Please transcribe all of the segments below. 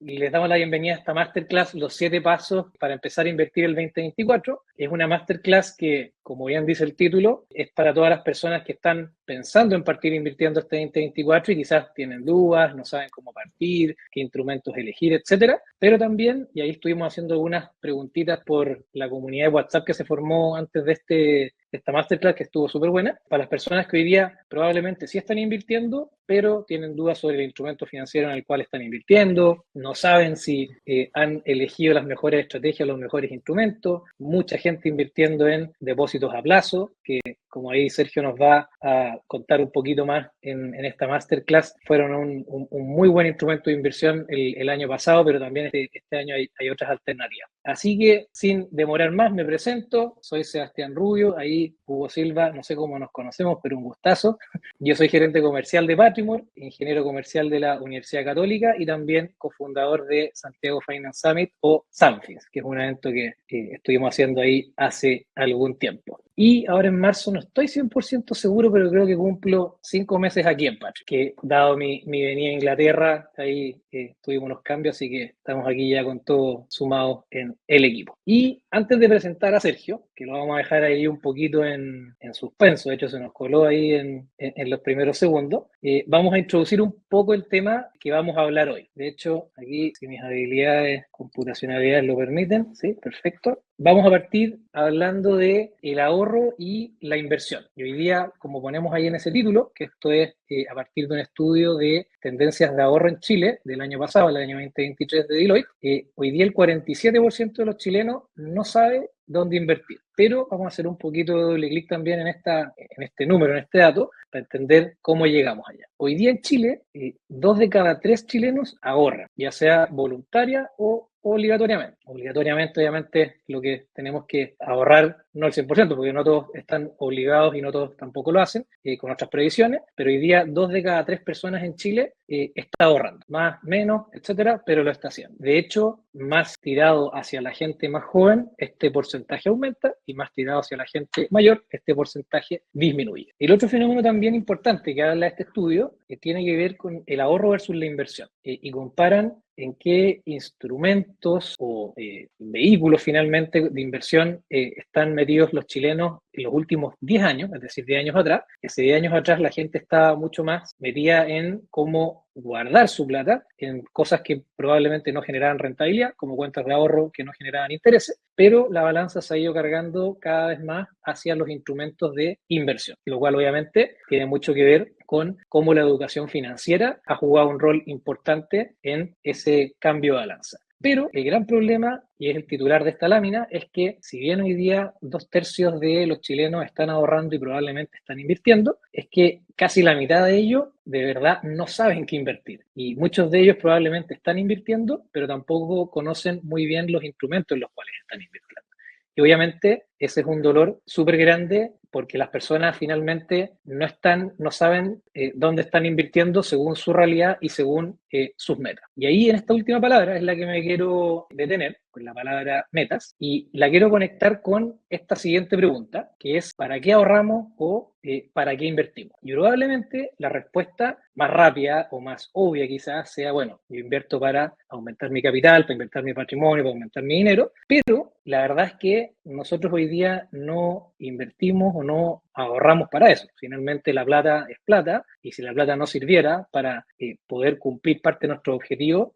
Les damos la bienvenida a esta masterclass, los 7 pasos para empezar a invertir el 2024. Es una masterclass que, como bien dice el título, es para todas las personas que están pensando en partir invirtiendo este 2024 y quizás tienen dudas, no saben cómo partir, qué instrumentos elegir, etcétera. Pero también, y ahí estuvimos haciendo algunas preguntitas por la comunidad de WhatsApp que se formó antes de esta masterclass, que estuvo súper buena, para las personas que hoy día probablemente sí están invirtiendo, pero tienen dudas sobre el instrumento financiero en el cual están invirtiendo, no saben si han elegido las mejores estrategias, los mejores instrumentos, mucha gente invirtiendo en depósitos a plazo, que como ahí Sergio nos va a contar un poquito más en esta masterclass, fueron un muy buen instrumento de inversión el año pasado, pero también este año hay otras alternativas. Así que, sin demorar más, me presento, soy Sebastián Rubio, ahí Hugo Silva, no sé cómo nos conocemos, pero un gustazo. Yo soy gerente comercial de Patrimore, ingeniero comercial de la Universidad Católica y también cofundador de Santiago Finance Summit o Sanfins, que es un evento que estuvimos haciendo ahí hace algún tiempo. Y ahora en marzo no estoy 100% seguro, pero creo que cumplo 5 meses aquí en Patrimore, que dado mi venida a Inglaterra, ahí tuvimos unos cambios, así que estamos aquí ya con todo sumados en el equipo. Y antes de presentar a Sergio, que lo vamos a dejar ahí un poquito en suspenso, de hecho se nos coló ahí en los primeros segundos, vamos a introducir un poco el tema que vamos a hablar hoy. De hecho, aquí, si mis habilidades computacionales lo permiten, sí, perfecto. Vamos a partir hablando de el ahorro y la inversión. Y hoy día, como ponemos ahí en ese título, que esto es a partir de un estudio de tendencias de ahorro en Chile del año pasado, el año 2023 de Deloitte, hoy día el 47% de los chilenos no sabe dónde invertir. Pero vamos a hacer un poquito de doble clic también en este número, en este dato, para entender cómo llegamos allá. Hoy día en Chile, 2 de cada 3 chilenos ahorran, ya sea voluntaria o obligatoriamente. Obligatoriamente, obviamente, lo que tenemos que ahorrar, no el 100%, porque no todos están obligados y no todos tampoco lo hacen, con nuestras previsiones, pero hoy día 2 de cada 3 personas en Chile está ahorrando, más, menos, etcétera, pero lo está haciendo. De hecho, más tirado hacia la gente más joven, este porcentaje aumenta, y más tirado hacia la gente mayor, este porcentaje disminuye. El otro fenómeno también importante que habla este estudio tiene que ver con el ahorro versus la inversión, y comparan en qué instrumentos o vehículos finalmente de inversión están metidos los chilenos en los últimos 10 años, es decir, 10 años atrás. Hace 10 años atrás la gente estaba mucho más metida en cómo guardar su plata, en cosas que probablemente no generaban rentabilidad, como cuentas de ahorro que no generaban intereses, pero la balanza se ha ido cargando cada vez más hacia los instrumentos de inversión, lo cual obviamente tiene mucho que ver con cómo la educación financiera ha jugado un rol importante en ese cambio de balanza. Pero el gran problema, y es el titular de esta lámina, es que si bien hoy día 2/3 de los chilenos están ahorrando y probablemente están invirtiendo, es que casi la mitad de ellos de verdad no saben qué invertir. Y muchos de ellos probablemente están invirtiendo, pero tampoco conocen muy bien los instrumentos en los cuales están invirtiendo. Y obviamente ese es un dolor súper grande porque las personas finalmente no saben dónde están invirtiendo según su realidad y según sus metas. Y ahí en esta última palabra es la que me quiero detener, con la palabra metas, y la quiero conectar con esta siguiente pregunta, que es ¿para qué ahorramos o para qué invertimos? Y probablemente la respuesta más rápida o más obvia quizás sea, bueno, yo invierto para aumentar mi capital, para aumentar mi patrimonio, para aumentar mi dinero, pero la verdad es que nosotros hoy día no invertimos o no ahorramos para eso. Finalmente la plata es plata y si la plata no sirviera para poder cumplir parte de nuestros objetivos,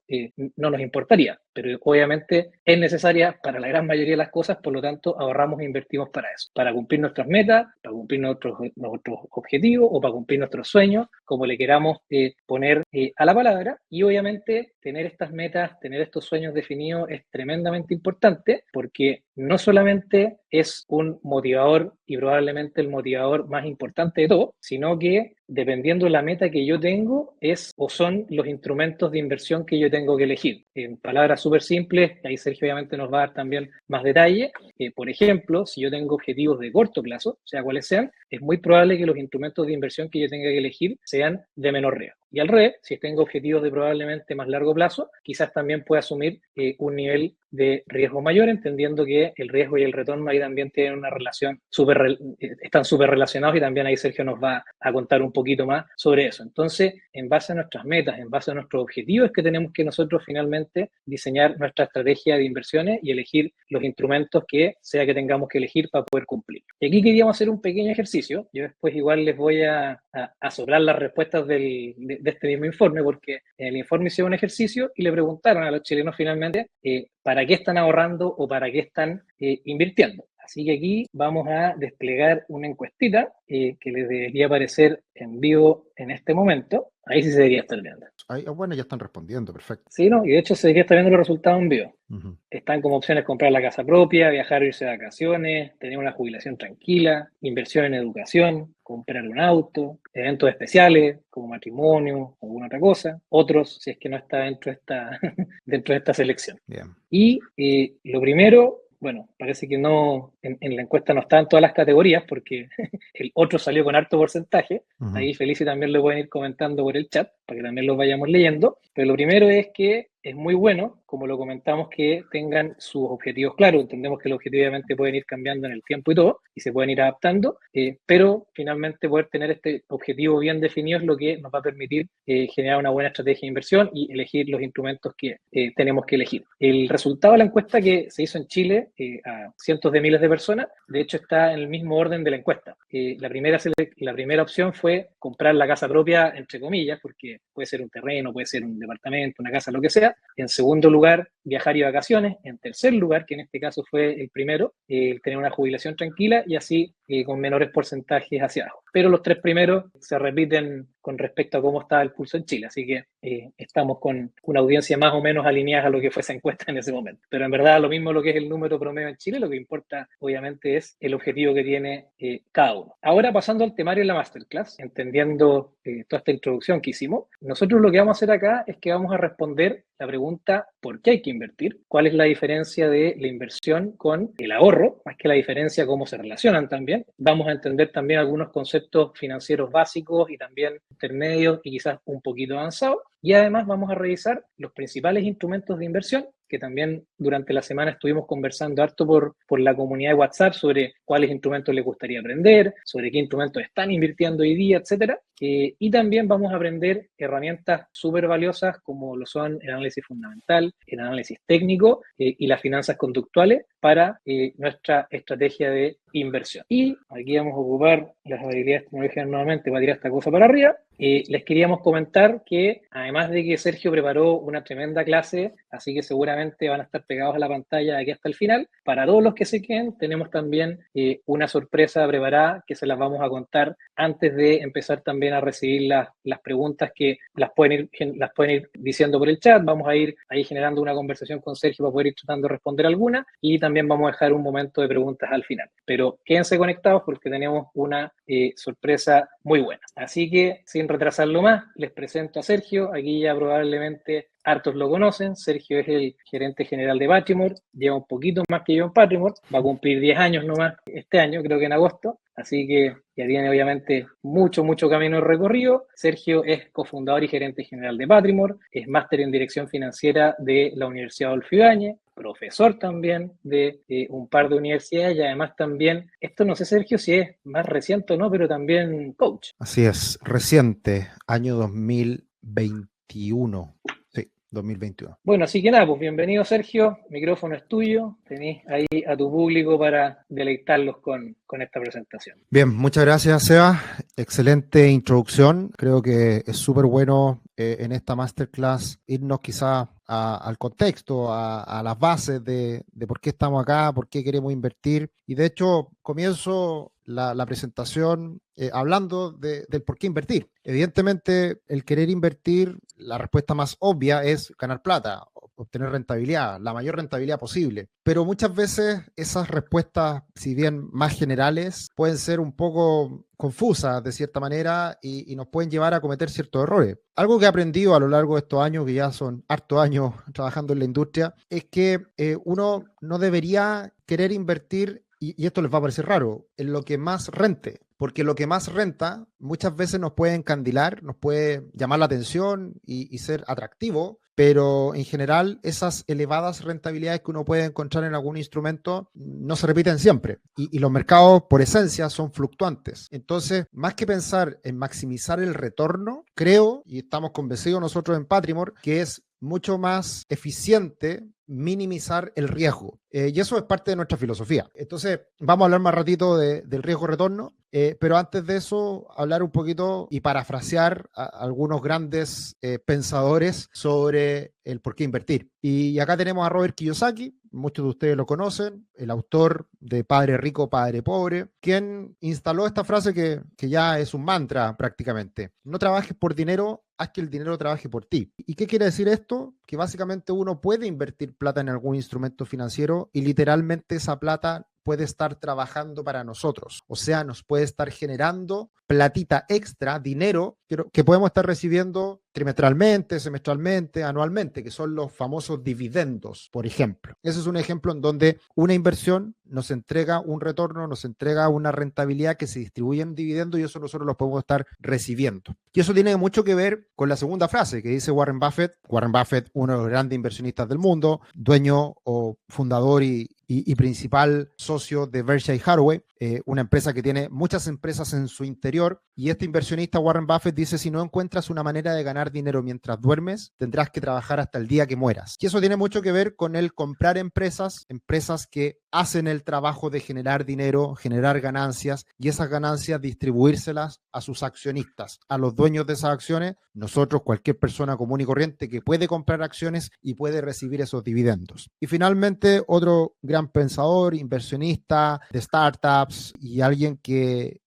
no nos importaría. Pero obviamente es necesaria para la gran mayoría de las cosas, por lo tanto ahorramos e invertimos para eso, para cumplir nuestras metas, para cumplir nuestros objetivos o para cumplir nuestros sueños, como le queramos poner a la palabra. Y obviamente tener estas metas, tener estos sueños definidos es tremendamente importante porque no solamente es un motivador y probablemente el motivador más importante de todo, sino que dependiendo de la meta que yo tengo es o son los instrumentos de inversión que yo tengo que elegir. En palabras súper simples, ahí Sergio obviamente nos va a dar también más detalle. Por ejemplo, si yo tengo objetivos de corto plazo, sea cuales sean, es muy probable que los instrumentos de inversión que yo tenga que elegir sean de menor riesgo. Y al revés, si tengo objetivos de probablemente más largo plazo, quizás también pueda asumir un nivel de riesgo mayor, entendiendo que el riesgo y el retorno ahí también tienen una relación están súper relacionados, y también ahí Sergio nos va a contar un poquito más sobre eso. Entonces, en base a nuestras metas, en base a nuestros objetivos, es que tenemos que nosotros finalmente diseñar nuestra estrategia de inversiones y elegir los instrumentos que sea que tengamos que elegir para poder cumplir. Y aquí queríamos hacer un pequeño ejercicio. Yo después igual les voy a sobrar las respuestas de este mismo informe, porque en el informe hicieron un ejercicio y le preguntaron a los chilenos finalmente para qué están ahorrando o para qué están invirtiendo. Así que aquí vamos a desplegar una encuestita que les debería aparecer en vivo en este momento. Ahí sí se debería estar viendo. Ahí, bueno, ya están respondiendo, perfecto. Sí, ¿no? Y de hecho se debería estar viendo los resultados en vivo. Uh-huh. Están como opciones comprar la casa propia, viajar o irse de vacaciones, tener una jubilación tranquila, inversión en educación, comprar un auto, eventos especiales como matrimonio o alguna otra cosa. Otros, si es que no está dentro de esta selección. Bien. Y lo primero, bueno, parece que no, en la encuesta no están todas las categorías porque el otro salió con harto porcentaje. Uh-huh. Ahí Felicia también lo pueden ir comentando por el chat para que también los vayamos leyendo. Pero lo primero es que es muy bueno, como lo comentamos, que tengan sus objetivos claros. Entendemos que los objetivos obviamente pueden ir cambiando en el tiempo y todo, y se pueden ir adaptando, pero finalmente poder tener este objetivo bien definido es lo que nos va a permitir generar una buena estrategia de inversión y elegir los instrumentos que tenemos que elegir. El resultado de la encuesta que se hizo en Chile a cientos de miles de personas, de hecho está en el mismo orden de la encuesta. La primera opción fue comprar la casa propia, entre comillas, porque puede ser un terreno, puede ser un departamento, una casa, lo que sea. En segundo lugar, viajar y vacaciones. En tercer lugar, que en este caso fue el primero, tener una jubilación tranquila y así con menores porcentajes hacia abajo. Pero los tres primeros se repiten con respecto a cómo está el pulso en Chile. Así que estamos con una audiencia más o menos alineada a lo que fue esa encuesta en ese momento. Pero en verdad lo mismo lo que es el número promedio en Chile, lo que importa obviamente es el objetivo que tiene cada uno. Ahora pasando al temario de la masterclass, entendiendo toda esta introducción que hicimos, nosotros lo que vamos a hacer acá es que vamos a responder la pregunta ¿por qué hay que invertir? ¿Cuál es la diferencia de la inversión con el ahorro? Más que la diferencia, cómo se relacionan también. Vamos a entender también algunos conceptos financieros básicos y también intermedios y quizás un poquito avanzados. Y además vamos a revisar los principales instrumentos de inversión, que también durante la semana estuvimos conversando harto por la comunidad de WhatsApp sobre cuáles instrumentos les gustaría aprender, sobre qué instrumentos están invirtiendo hoy día, etcétera. Y también vamos a aprender herramientas súper valiosas como lo son el análisis fundamental, el análisis técnico y las finanzas conductuales para nuestra estrategia de inversión. Y aquí vamos a ocupar las habilidades tecnológicas nuevamente para tirar esta cosa para arriba. Les queríamos comentar que además de que Sergio preparó una tremenda clase, así que seguramente van a estar pegados a la pantalla de aquí hasta el final, para todos los que se queden tenemos también una sorpresa preparada que se las vamos a contar antes de empezar también a recibir las preguntas que las pueden ir diciendo por el chat. Vamos a ir ahí generando una conversación con Sergio para poder ir tratando de responder alguna, y también vamos a dejar un momento de preguntas al final. Pero quédense conectados porque tenemos una sorpresa muy buena. Así que sin retrasarlo más, les presento a Sergio. Aquí ya probablemente hartos lo conocen. Sergio es el gerente general de Patrimor, lleva un poquito más que yo en Patrimor, va a cumplir 10 años nomás este año, creo que en agosto, así que ya tiene obviamente mucho camino recorrido. Sergio es cofundador y gerente general de Patrimor, es máster en dirección financiera de la Universidad Adolfo Ibáñez, profesor también de un par de universidades y además también, esto no sé Sergio si es más reciente o no, pero también coach. Así es, reciente, año 2021. 2021. Bueno, así que nada, pues bienvenido Sergio, el micrófono es tuyo, tenés ahí a tu público para deleitarlos con esta presentación. Bien, muchas gracias Seba, excelente introducción, creo que es súper bueno en esta masterclass irnos quizás al contexto, a las bases de por qué estamos acá, por qué queremos invertir, y de hecho comienzo la presentación hablando del por qué invertir. Evidentemente, el querer invertir, la respuesta más obvia es ganar plata, obtener rentabilidad, la mayor rentabilidad posible. Pero muchas veces esas respuestas, si bien más generales, pueden ser un poco confusas de cierta manera y nos pueden llevar a cometer ciertos errores. Algo que he aprendido a lo largo de estos años, que ya son hartos años trabajando en la industria, es que uno no debería querer invertir, y esto les va a parecer raro, en lo que más rente. porque lo que más renta muchas veces nos puede encandilar, nos puede llamar la atención y ser atractivo, pero en general esas elevadas rentabilidades que uno puede encontrar en algún instrumento no se repiten siempre y los mercados por esencia son fluctuantes. Entonces, más que pensar en maximizar el retorno, creo, y estamos convencidos nosotros en Patrimor, que es mucho más eficiente minimizar el riesgo. Y eso es parte de nuestra filosofía. Entonces, vamos a hablar más ratito del riesgo-retorno, pero antes de eso, hablar un poquito y parafrasear a algunos grandes pensadores sobre el por qué invertir. Y acá tenemos a Robert Kiyosaki, muchos de ustedes lo conocen, el autor de Padre Rico, Padre Pobre, quien instaló esta frase que ya es un mantra prácticamente. No trabajes por dinero, haz que el dinero trabaje por ti. ¿Y qué quiere decir esto? Que básicamente uno puede invertir plata en algún instrumento financiero y literalmente esa plata puede estar trabajando para nosotros. O sea, nos puede estar generando platita extra, dinero, que podemos estar recibiendo trimestralmente, semestralmente, anualmente, que son los famosos dividendos, por ejemplo. Ese es un ejemplo en donde una inversión nos entrega un retorno, nos entrega una rentabilidad que se distribuye en dividendos y eso nosotros lo podemos estar recibiendo. Y eso tiene mucho que ver con la segunda frase que dice Warren Buffett. Warren Buffett, uno de los grandes inversionistas del mundo, dueño o fundador y principal socio de Berkshire Hathaway, una empresa que tiene muchas empresas en su interior. Y este inversionista Warren Buffett dice, si no encuentras una manera de ganar dinero mientras duermes, tendrás que trabajar hasta el día que mueras. Y eso tiene mucho que ver con el comprar empresas que hacen el trabajo de generar dinero, generar ganancias y esas ganancias distribuírselas a sus accionistas, a los dueños de esas acciones, nosotros, cualquier persona común y corriente que puede comprar acciones y puede recibir esos dividendos. Y finalmente, otro gran pensador, inversionista de startups y alguien que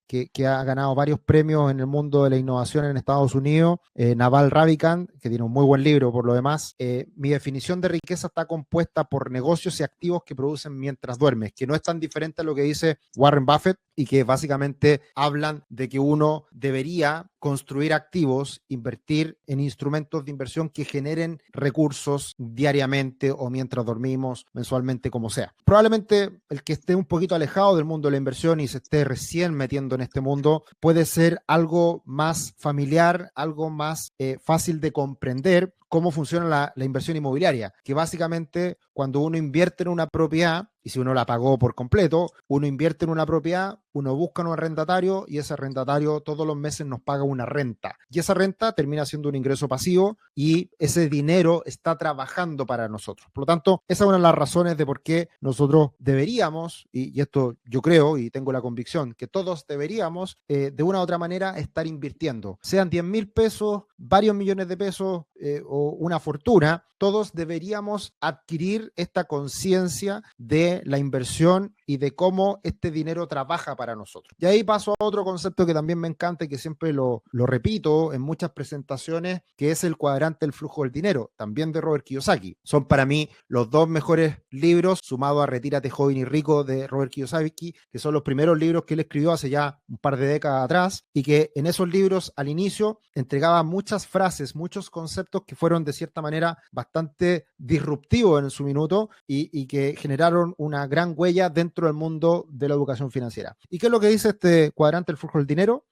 ha ganado varios premios en el mundo de la innovación en Estados Unidos, Naval Ravikant, que tiene un muy buen libro por lo demás. Mi definición de riqueza está compuesta por negocios y activos que producen mientras duermes, que no es tan diferente a lo que dice Warren Buffett y que básicamente hablan de que uno debería construir activos, invertir en instrumentos de inversión que generen recursos diariamente o mientras dormimos, mensualmente, como sea. Probablemente el que esté un poquito alejado del mundo de la inversión y se esté recién metiendo en este mundo puede ser algo más familiar, algo más fácil de comprender cómo funciona la inversión inmobiliaria, que básicamente cuando uno invierte en una propiedad, y si uno la pagó por completo, uno invierte en una propiedad, uno busca un arrendatario y ese arrendatario todos los meses nos paga una renta. Y esa renta termina siendo un ingreso pasivo y ese dinero está trabajando para nosotros. Por lo tanto, esa es una de las razones de por qué nosotros deberíamos, y esto yo creo y tengo la convicción, que todos deberíamos de una u otra manera estar invirtiendo. Sean 10,000 pesos, varios millones de pesos o una fortuna, todos deberíamos adquirir esta conciencia de la inversión y de cómo este dinero trabaja para nosotros. Y ahí paso a otro concepto que también me encanta y que siempre lo repito en muchas presentaciones, que es el cuadrante del flujo del dinero, también de Robert Kiyosaki. Son para mí los dos mejores libros, sumado a Retírate joven y rico de Robert Kiyosaki, que son los primeros libros que él escribió hace ya un par de décadas atrás, y que en esos libros al inicio entregaba muchas frases, muchos conceptos que fueron de cierta manera bastante disruptivos en su minuto y que generaron una gran huella dentro del mundo de la educación financiera. ¿Y qué es lo que dice este cuadrante del flujo del dinero?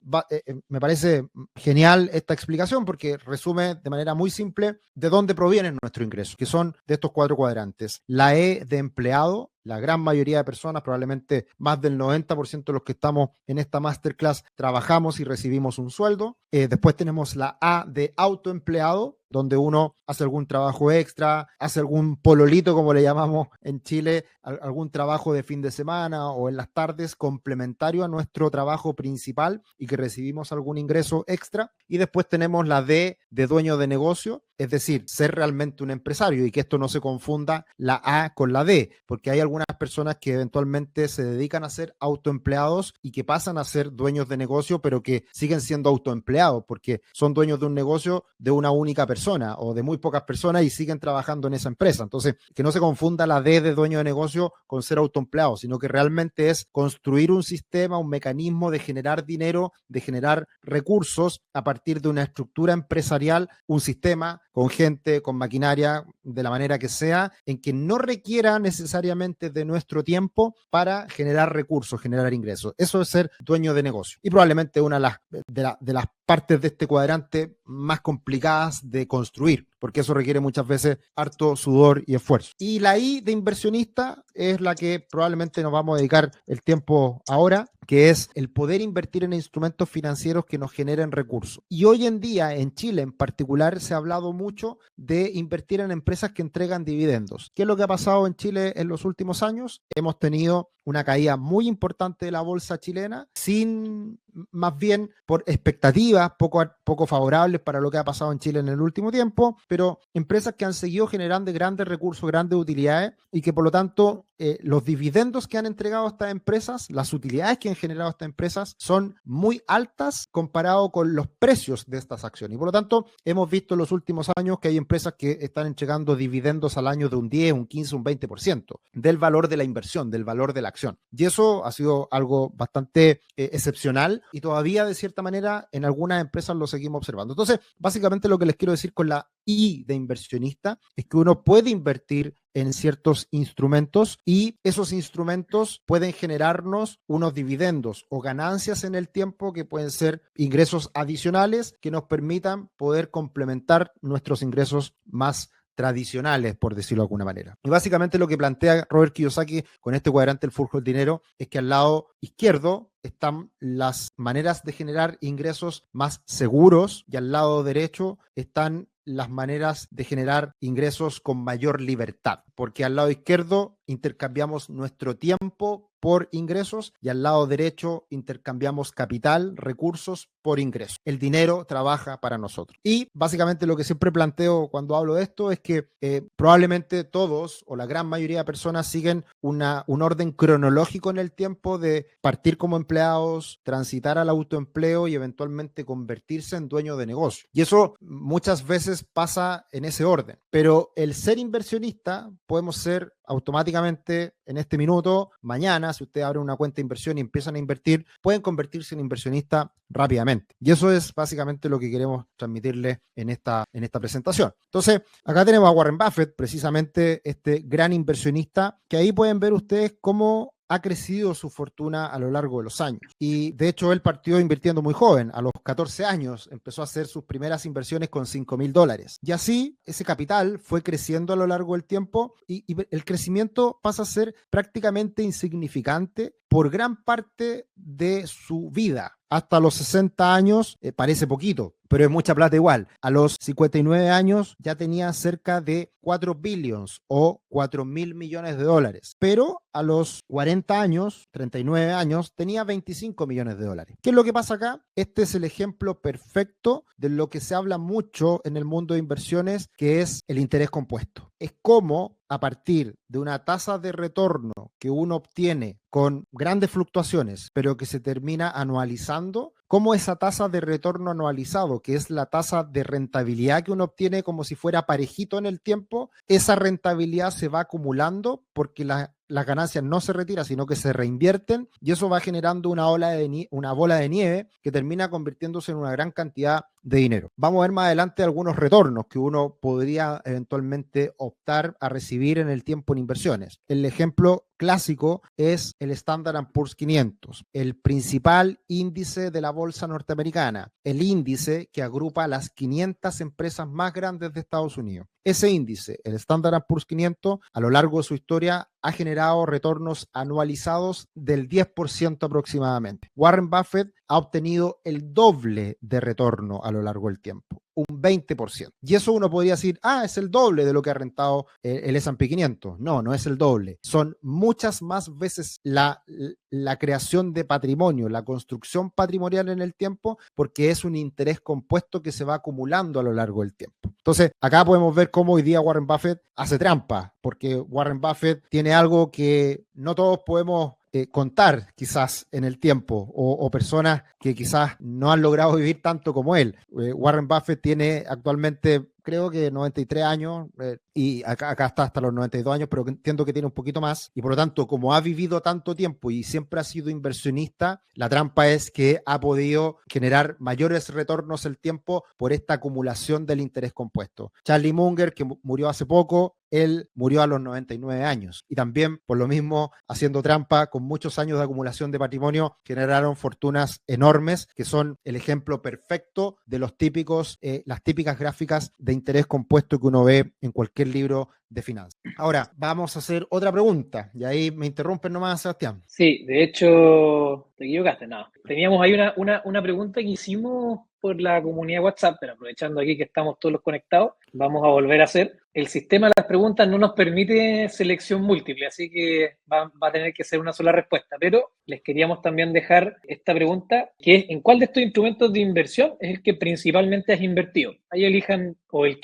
Me parece genial esta explicación porque resume de manera muy simple de dónde provienen nuestros ingresos, que son de estos 4 cuadrantes. La E de empleado. La gran mayoría de personas, probablemente más del 90% de los que estamos en esta masterclass, trabajamos y recibimos un sueldo. Después tenemos la A de autoempleado, donde uno hace algún trabajo extra, hace algún pololito, como le llamamos en Chile, algún trabajo de fin de semana o en las tardes complementario a nuestro trabajo principal y que recibimos algún ingreso extra. Y después tenemos la D de dueño de negocio, es decir, ser realmente un empresario y que esto no se confunda la A con la D, porque hay algunas personas que eventualmente se dedican a ser autoempleados y que pasan a ser dueños de negocio, pero que siguen siendo autoempleados porque son dueños de un negocio de una única persona o de muy pocas personas y siguen trabajando en esa empresa. Entonces, que no se confunda la D de dueño de negocio con ser autoempleado, sino que realmente es construir un sistema, un mecanismo de generar dinero, de generar recursos a partir de una estructura empresarial, un sistema con gente, con maquinaria, de la manera que sea, en que no requiera necesariamente de nuestro tiempo para generar recursos, generar ingresos. Eso es ser dueño de negocio. Y probablemente una de las partes de este cuadrante más complicadas de construir, porque eso requiere muchas veces harto sudor y esfuerzo. Y la I de inversionista es la que probablemente nos vamos a dedicar el tiempo ahora, que es el poder invertir en instrumentos financieros que nos generen recursos. Y hoy en día, en Chile en particular, se ha hablado mucho de invertir en empresas que entregan dividendos. ¿Qué es lo que ha pasado en Chile en los últimos años? Hemos tenido una caída muy importante de la bolsa chilena, más bien por expectativas poco favorables para lo que ha pasado en Chile en el último tiempo, pero empresas que han seguido generando grandes recursos, grandes utilidades y que por lo tanto los dividendos que han entregado estas empresas, las utilidades que han generado estas empresas son muy altas comparado con los precios de estas acciones. Y por lo tanto hemos visto en los últimos años que hay empresas que están entregando dividendos al año de un 10, un 15, un 20% del valor de la inversión, del valor de la acción. Y eso ha sido algo bastante excepcional y todavía de cierta manera en algunas empresas lo seguimos observando. Entonces, básicamente lo que les quiero decir con la I de inversionista es que uno puede invertir en ciertos instrumentos y esos instrumentos pueden generarnos unos dividendos o ganancias en el tiempo que pueden ser ingresos adicionales que nos permitan poder complementar nuestros ingresos más tradicionales, por decirlo de alguna manera. Y básicamente lo que plantea Robert Kiyosaki con este cuadrante del flujo del dinero es que al lado izquierdo están las maneras de generar ingresos más seguros y al lado derecho están las maneras de generar ingresos con mayor libertad, porque al lado izquierdo intercambiamos nuestro tiempo por ingresos y al lado derecho intercambiamos capital, recursos por ingresos. El dinero trabaja para nosotros. Y básicamente lo que siempre planteo cuando hablo de esto es que probablemente todos o la gran mayoría de personas siguen un orden cronológico en el tiempo de partir como empleados, transitar al autoempleo y eventualmente convertirse en dueño de negocio. Y eso muchas veces pasa en ese orden. Pero el ser inversionista podemos ser automáticamente en este minuto, mañana, si usted abre una cuenta de inversión y empiezan a invertir, pueden convertirse en inversionista rápidamente. Y eso es básicamente lo que queremos transmitirle en esta presentación. Entonces, acá tenemos a Warren Buffett, precisamente este gran inversionista, que ahí pueden ver ustedes cómo ha crecido su fortuna a lo largo de los años. Y de hecho, él partió invirtiendo muy joven. A los 14 años empezó a hacer sus primeras inversiones con $5,000. Y así, ese capital fue creciendo a lo largo del tiempo y el crecimiento pasa a ser prácticamente insignificante por gran parte de su vida. Hasta los 60 años parece poquito, pero es mucha plata igual. A los 59 años ya tenía cerca de 4 billions o 4.000 millones de dólares. Pero a los 40 años, 39 años, tenía 25 millones de dólares. ¿Qué es lo que pasa acá? Este es el ejemplo perfecto de lo que se habla mucho en el mundo de inversiones, que es el interés compuesto. Es como a partir de una tasa de retorno que uno obtiene con grandes fluctuaciones, pero que se termina anualizando, cómo esa tasa de retorno anualizado, que es la tasa de rentabilidad que uno obtiene como si fuera parejito en el tiempo, esa rentabilidad se va acumulando porque las ganancias no se retiran, sino que se reinvierten y eso va generando una bola de nieve que termina convirtiéndose en una gran cantidad de dinero. Vamos a ver más adelante algunos retornos que uno podría eventualmente optar a recibir en el tiempo en inversiones. El ejemplo clásico es el Standard & Poor's 500, el principal índice de la bolsa norteamericana, el índice que agrupa las 500 empresas más grandes de Estados Unidos. Ese índice, el Standard & Poor's 500, a lo largo de su historia ha generado retornos anualizados del 10% aproximadamente. Warren Buffett ha obtenido el doble de retorno a lo largo del tiempo, un 20%. Y eso uno podría decir, es el doble de lo que ha rentado el S&P 500. No, no es el doble. Son muchas más veces la creación de patrimonio, la construcción patrimonial en el tiempo, porque es un interés compuesto que se va acumulando a lo largo del tiempo. Entonces, acá podemos ver cómo hoy día Warren Buffett hace trampa, porque Warren Buffett tiene algo que no todos podemos contar quizás en el tiempo o personas que quizás no han logrado vivir tanto como él. Warren Buffett tiene actualmente creo que 93 años, y acá está hasta los 92 años, pero entiendo que tiene un poquito más, y por lo tanto, como ha vivido tanto tiempo y siempre ha sido inversionista, la trampa es que ha podido generar mayores retornos el tiempo por esta acumulación del interés compuesto. Charlie Munger, que murió hace poco, él murió a los 99 años y también por lo mismo haciendo trampa con muchos años de acumulación de patrimonio generaron fortunas enormes que son el ejemplo perfecto de los típicos, las típicas gráficas de interés compuesto que uno ve en cualquier libro de finanzas. Ahora, vamos a hacer otra pregunta y ahí me interrumpen nomás, Sebastián. Sí, de hecho, te equivocaste, no. Teníamos ahí una pregunta que hicimos por la comunidad WhatsApp, pero aprovechando aquí que estamos todos conectados, vamos a volver a hacer. El sistema de las preguntas no nos permite selección múltiple, así que va a tener que ser una sola respuesta, pero les queríamos también dejar esta pregunta, que es, ¿en cuál de estos instrumentos de inversión es el que principalmente has invertido? Ahí elijan, o en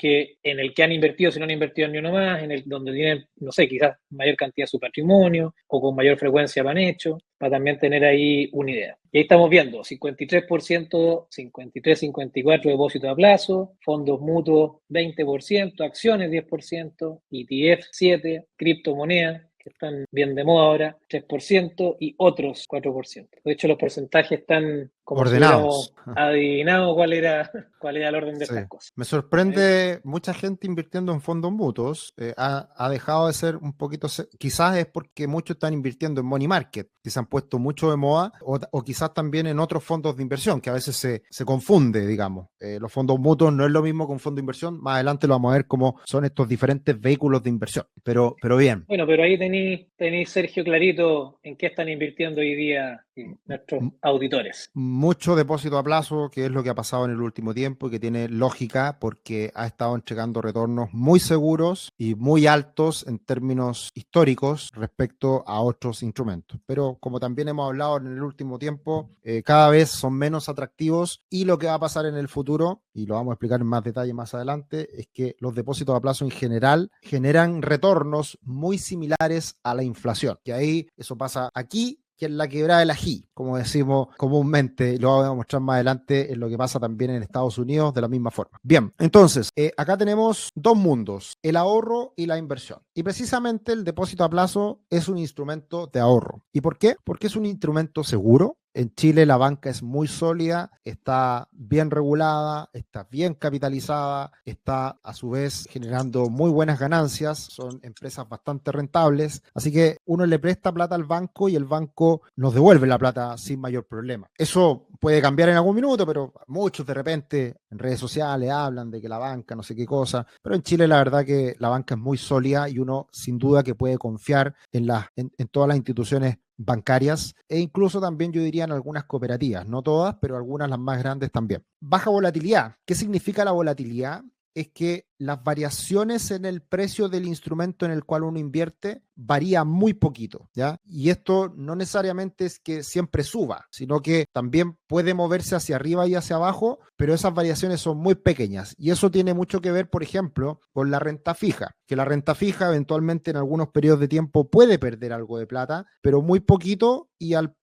el que han invertido, si no han invertido ni uno más, en el donde tienen, no sé, quizás mayor cantidad de su patrimonio, o con mayor frecuencia van hecho, para también tener ahí una idea. Y ahí estamos viendo 53%, 53, 54% depósito a plazo, fondos mutuos 20%, acciones 10%, ETF 7%, criptomonedas, que están bien de moda ahora, 3%, y otros 4%. De hecho, los porcentajes están como ordenados. si hubiéramos adivinado cuál era el orden de estas cosas. Me sorprende mucha gente invirtiendo en fondos mutuos. Ha dejado de ser un poquito, quizás es porque muchos están invirtiendo en money market, que se han puesto mucho de moda, o quizás también en otros fondos de inversión, que a veces se confunde, digamos. Los fondos mutuos no es lo mismo que un fondo de inversión. Más adelante lo vamos a ver cómo son estos diferentes vehículos de inversión. Pero bien. Bueno, pero ahí tenéis, Sergio, clarito en qué están invirtiendo hoy día nuestros auditores. Mucho depósito a plazo, que es lo que ha pasado en el último tiempo y que tiene lógica porque ha estado entregando retornos muy seguros y muy altos en términos históricos respecto a otros instrumentos. Pero como también hemos hablado en el último tiempo, cada vez son menos atractivos y lo que va a pasar en el futuro, y lo vamos a explicar en más detalle más adelante, es que los depósitos a plazo en general generan retornos muy similares a la inflación. Que ahí eso pasa aquí, que es la quebrada del ají, como decimos comúnmente, y lo vamos a mostrar más adelante en lo que pasa también en Estados Unidos de la misma forma. Bien, entonces, acá tenemos dos mundos, el ahorro y la inversión. Y precisamente el depósito a plazo es un instrumento de ahorro. ¿Y por qué? Porque es un instrumento seguro. En Chile la banca es muy sólida, está bien regulada, está bien capitalizada, está a su vez generando muy buenas ganancias, son empresas bastante rentables, así que uno le presta plata al banco y el banco nos devuelve la plata sin mayor problema. Eso puede cambiar en algún minuto, pero muchos de repente en redes sociales hablan de que la banca no sé qué cosa, pero en Chile la verdad que la banca es muy sólida y uno sin duda que puede confiar en todas las instituciones bancarias e incluso también yo diría en algunas cooperativas, no todas, pero algunas las más grandes también. Baja volatilidad. ¿Qué significa la volatilidad? Es que las variaciones en el precio del instrumento en el cual uno invierte varía muy poquito, ¿ya? Y esto no necesariamente es que siempre suba, sino que también puede moverse hacia arriba y hacia abajo, pero esas variaciones son muy pequeñas. Y eso tiene mucho que ver, por ejemplo, con la renta fija, que la renta fija eventualmente en algunos periodos de tiempo puede perder algo de plata, pero muy poquito y al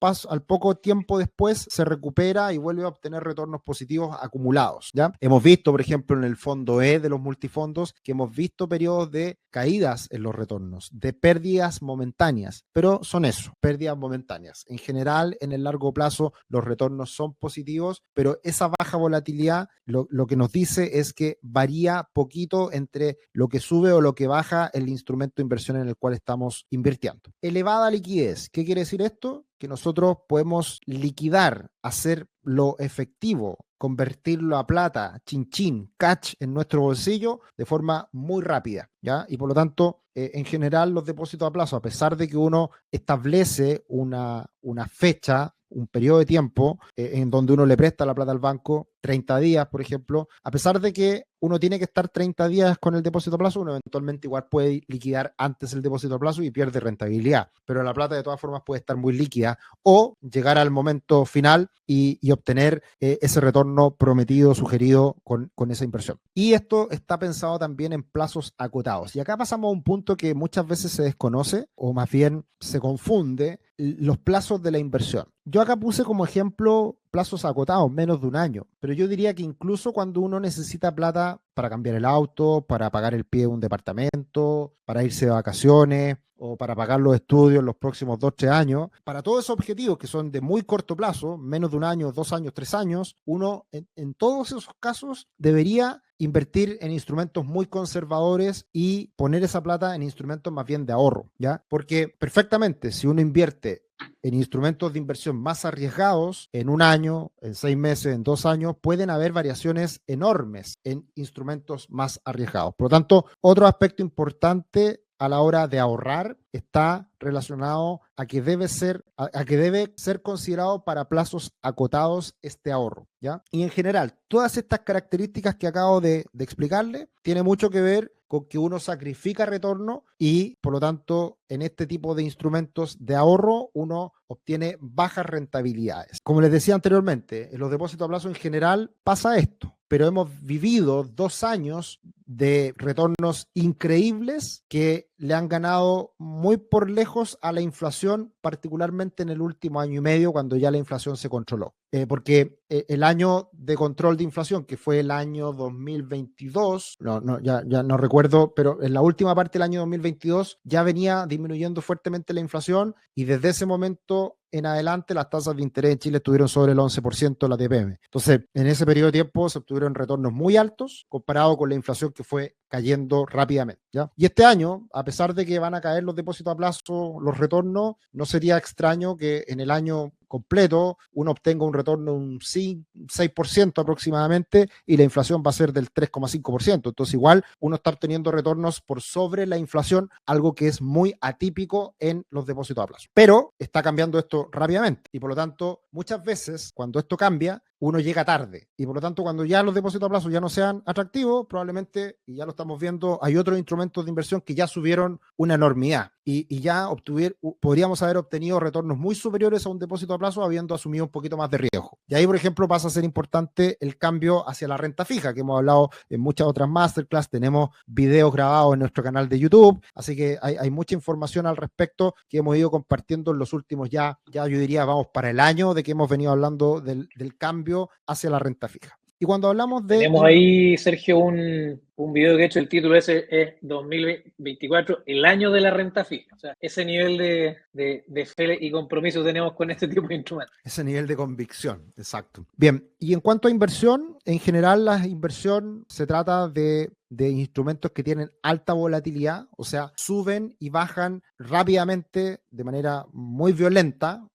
poco tiempo después se recupera y vuelve a obtener retornos positivos acumulados, ¿ya? Hemos visto, por ejemplo, en el fondo E de los multifondos, que hemos visto periodos de caídas en los retornos, de pérdidas momentáneas, pero son eso, pérdidas momentáneas. En general, en el largo plazo, los retornos son positivos, pero esa baja volatilidad lo que nos dice es que varía poquito entre lo que sube o lo que baja el instrumento de inversión en el cual estamos invirtiendo. Elevada liquidez. ¿Qué quiere decir esto? Que nosotros podemos liquidar, hacerlo efectivo, convertirlo a plata, chin chin, cash en nuestro bolsillo de forma muy rápida, ¿ya? Y por lo tanto, en general los depósitos a plazo, a pesar de que uno establece una fecha, un periodo de tiempo en donde uno le presta la plata al banco, 30 días, por ejemplo, a pesar de que uno tiene que estar 30 días con el depósito a plazo, uno eventualmente igual puede liquidar antes el depósito a plazo y pierde rentabilidad, pero la plata de todas formas puede estar muy líquida o llegar al momento final y obtener ese retorno prometido, sugerido con esa inversión. Y esto está pensado también en plazos acotados. Y acá pasamos a un punto que muchas veces se desconoce o más bien se confunde, los plazos de la inversión. Yo acá puse como ejemplo plazos acotados, menos de un año. Pero yo diría que incluso cuando uno necesita plata para cambiar el auto, para pagar el pie de un departamento, para irse de vacaciones o para pagar los estudios los próximos 2, 3 años, para todos esos objetivos que son de muy corto plazo, menos de un año, 2 años, 3 años, uno en todos esos casos debería invertir en instrumentos muy conservadores y poner esa plata en instrumentos más bien de ahorro, ¿ya? Porque perfectamente, si uno invierte en instrumentos de inversión más arriesgados, en un año, en 6 meses, en 2 años, pueden haber variaciones enormes en instrumentos más arriesgados. Por lo tanto, otro aspecto importante a la hora de ahorrar está relacionado a que debe ser considerado para plazos acotados este ahorro, ¿ya? Y en general, todas estas características que acabo de explicarle tienen mucho que ver con que uno sacrifica retorno y, por lo tanto, en este tipo de instrumentos de ahorro, uno obtiene bajas rentabilidades. Como les decía anteriormente, en los depósitos a plazo en general pasa esto, pero hemos vivido 2 años de retornos increíbles que le han ganado muy por lejos a la inflación, particularmente en el último año y medio, cuando ya la inflación se controló. Porque el año de control de inflación, que fue el año 2022, ya no recuerdo, pero en la última parte del año 2022 ya venía disminuyendo fuertemente la inflación y desde ese momento en adelante las tasas de interés en Chile estuvieron sobre el 11% de la TPM. Entonces, en ese periodo de tiempo se obtuvieron retornos muy altos comparado con la inflación que fue cayendo rápidamente, ¿ya? Y este año, a pesar de que van a caer los depósitos a plazo, los retornos, no sería extraño que en el año completo uno obtenga un retorno de un 6% aproximadamente y la inflación va a ser del 3,5%. Entonces igual uno está obteniendo retornos por sobre la inflación, algo que es muy atípico en los depósitos a plazo. Pero está cambiando esto rápidamente y por lo tanto muchas veces cuando esto cambia uno llega tarde y por lo tanto cuando ya los depósitos a plazo ya no sean atractivos, probablemente, y ya lo estamos viendo, hay otros instrumentos de inversión que ya subieron una enormidad y ya podríamos haber obtenido retornos muy superiores a un depósito a plazo habiendo asumido un poquito más de riesgo. Y ahí, por ejemplo, pasa a ser importante el cambio hacia la renta fija, que hemos hablado en muchas otras masterclass, tenemos videos grabados en nuestro canal de YouTube, así que hay mucha información al respecto que hemos ido compartiendo en los últimos ya yo diría, vamos para el año de que hemos venido hablando del cambio hacia la renta fija. Y cuando hablamos de... Tenemos ahí, Sergio, un video que he hecho, el título ese es 2024, el año de la renta fija. O sea, ese nivel de fe y compromiso tenemos con este tipo de instrumentos. Ese nivel de convicción, exacto. Bien, y en cuanto a inversión, en general la inversión se trata de instrumentos que tienen alta volatilidad, o sea, suben y bajan rápidamente de manera muy violenta.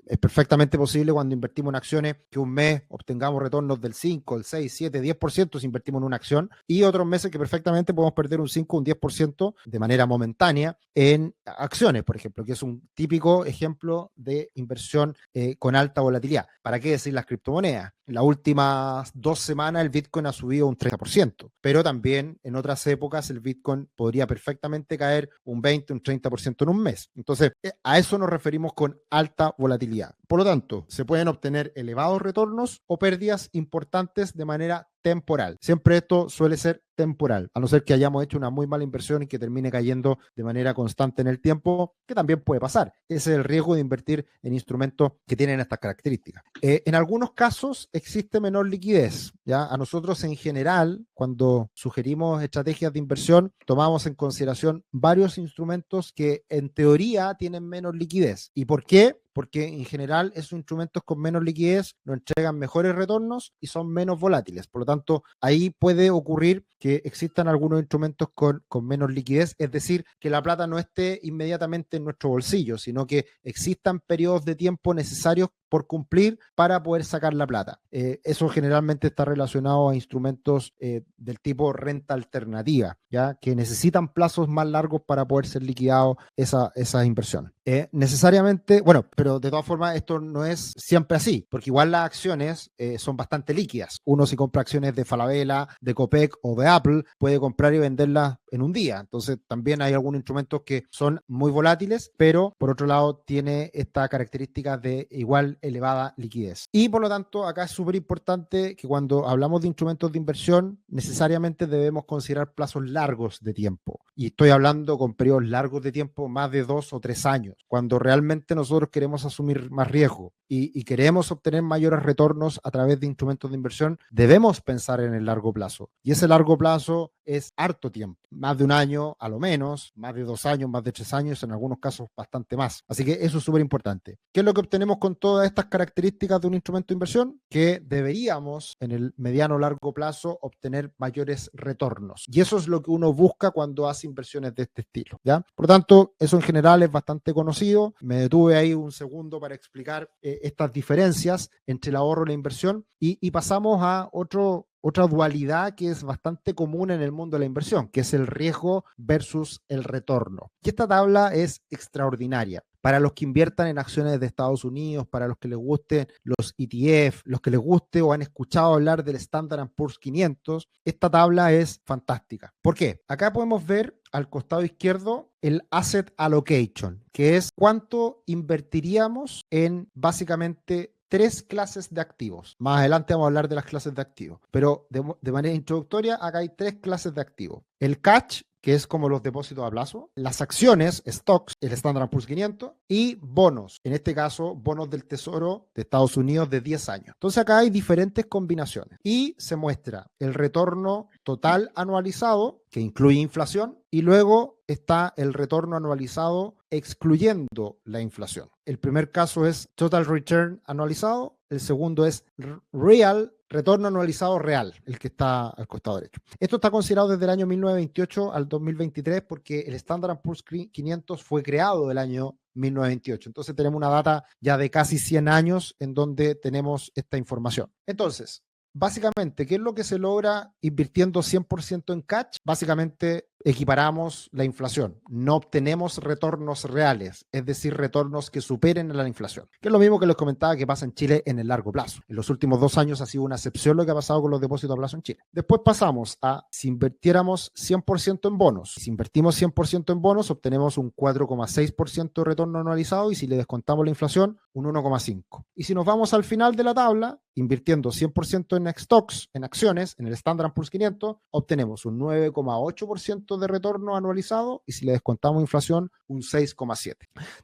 Es perfectamente posible cuando invertimos en acciones que un mes obtengamos retornos del 5, el 6, 7, 10% si invertimos en una acción y otros meses que perfectamente podemos perder un 5 o un 10% de manera momentánea en acciones, por ejemplo, que es un típico ejemplo de inversión con alta volatilidad. ¿Para qué decir las criptomonedas? En las últimas 2 semanas el Bitcoin ha subido un 30%, pero también en otras épocas el Bitcoin podría perfectamente caer un 20, un 30% en un mes. Entonces, a eso nos referimos con alta volatilidad. Por lo tanto, se pueden obtener elevados retornos o pérdidas importantes de manera temporal. Siempre esto suele ser temporal, a no ser que hayamos hecho una muy mala inversión y que termine cayendo de manera constante en el tiempo, que también puede pasar. Ese es el riesgo de invertir en instrumentos que tienen estas características. En algunos casos existe menor liquidez, ¿ya? A nosotros en general, cuando sugerimos estrategias de inversión, tomamos en consideración varios instrumentos que en teoría tienen menos liquidez. ¿Y por qué? Porque en general esos instrumentos con menos liquidez nos entregan mejores retornos y son menos volátiles. Por lo tanto, ahí puede ocurrir que existan algunos instrumentos con menos liquidez, es decir, que la plata no esté inmediatamente en nuestro bolsillo, sino que existan periodos de tiempo necesarios por cumplir para poder sacar la plata. Eso generalmente está relacionado a instrumentos del tipo renta alternativa, ¿ya? Que necesitan plazos más largos para poder ser liquidados esas inversiones. Necesariamente, bueno, pero de todas formas esto no es siempre así, porque igual las acciones son bastante líquidas. Uno si compra acciones de Falabella, de Copec o de Apple, puede comprar y venderlas en un día. Entonces también hay algunos instrumentos que son muy volátiles, pero por otro lado tiene esta característica de igual elevada liquidez. Y por lo tanto, acá es súper importante que cuando hablamos de instrumentos de inversión, necesariamente debemos considerar plazos largos de tiempo. Y estoy hablando con periodos largos de tiempo, más de 2 o 3 años, cuando realmente nosotros queremos asumir más riesgo y queremos obtener mayores retornos a través de instrumentos de inversión, debemos pensar en el largo plazo. Y ese largo plazo es harto tiempo, más de un año a lo menos, más de 2 años, más de 3 años, en algunos casos bastante más. Así que eso es súper importante. ¿Qué es lo que obtenemos con todas estas características de un instrumento de inversión? Que deberíamos en el mediano o largo plazo obtener mayores retornos. Y eso es lo que uno busca cuando hace inversiones de este estilo, ¿ya? Por lo tanto, eso en general es bastante conocido. Me detuve ahí un segundo para explicar estas diferencias entre el ahorro y la inversión y pasamos a otra dualidad que es bastante común en el mundo de la inversión, que es el riesgo versus el retorno. Y esta tabla es extraordinaria. Para los que inviertan en acciones de Estados Unidos, para los que les gusten los ETF, los que les guste o han escuchado hablar del Standard & Poor's 500, esta tabla es fantástica. ¿Por qué? Acá podemos ver al costado izquierdo el Asset Allocation, que es cuánto invertiríamos en básicamente 3 clases de activos. Más adelante vamos a hablar de las clases de activos, pero de manera introductoria acá hay 3 clases de activos. El cash, que es como los depósitos a plazo, las acciones, stocks, el Standard & Poor's 500 y bonos, en este caso bonos del Tesoro de Estados Unidos de 10 años. Entonces acá hay diferentes combinaciones y se muestra el retorno total anualizado, que incluye inflación, y luego está el retorno anualizado excluyendo la inflación. El primer caso es Total Return anualizado, el segundo es Real, retorno anualizado real, el que está al costado derecho. Esto está considerado desde el año 1928 al 2023 porque el Standard & Poor's 500 fue creado el año 1928. Entonces tenemos una data ya de casi 100 años en donde tenemos esta información. Entonces, básicamente, ¿qué es lo que se logra invirtiendo 100% en cash? Básicamente equiparamos la inflación, no obtenemos retornos reales, es decir, retornos que superen a la inflación, que es lo mismo que les comentaba que pasa en Chile en el largo plazo. En los últimos 2 años ha sido una excepción lo que ha pasado con los depósitos a plazo en Chile. Después pasamos a si invirtiéramos 100% en bonos. Si invertimos 100% en bonos, obtenemos un 4,6% de retorno anualizado y si le descontamos la inflación, un 1,5%. Y si nos vamos al final de la tabla, invirtiendo 100% en stocks, en acciones, en el Standard & Poor's 500, obtenemos un 9,8% de retorno anualizado y si le descontamos inflación, un 6,7%.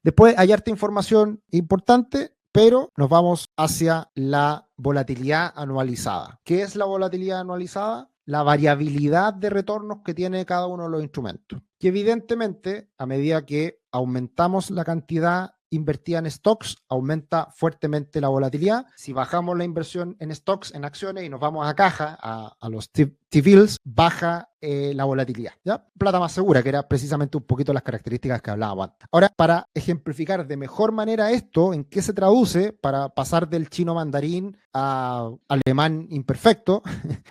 Después hay harta información importante, pero nos vamos hacia la volatilidad anualizada. ¿Qué es la volatilidad anualizada? La variabilidad de retornos que tiene cada uno de los instrumentos. Y evidentemente, a medida que aumentamos la cantidad invertida en stocks, aumenta fuertemente la volatilidad. Si bajamos la inversión en stocks, en acciones y nos vamos a caja, a los T-bills, baja la volatilidad, ¿ya? Plata más segura, que era precisamente un poquito las características que hablábamos antes. Ahora, para ejemplificar de mejor manera esto, ¿en qué se traduce? Para pasar del chino mandarín a alemán imperfecto,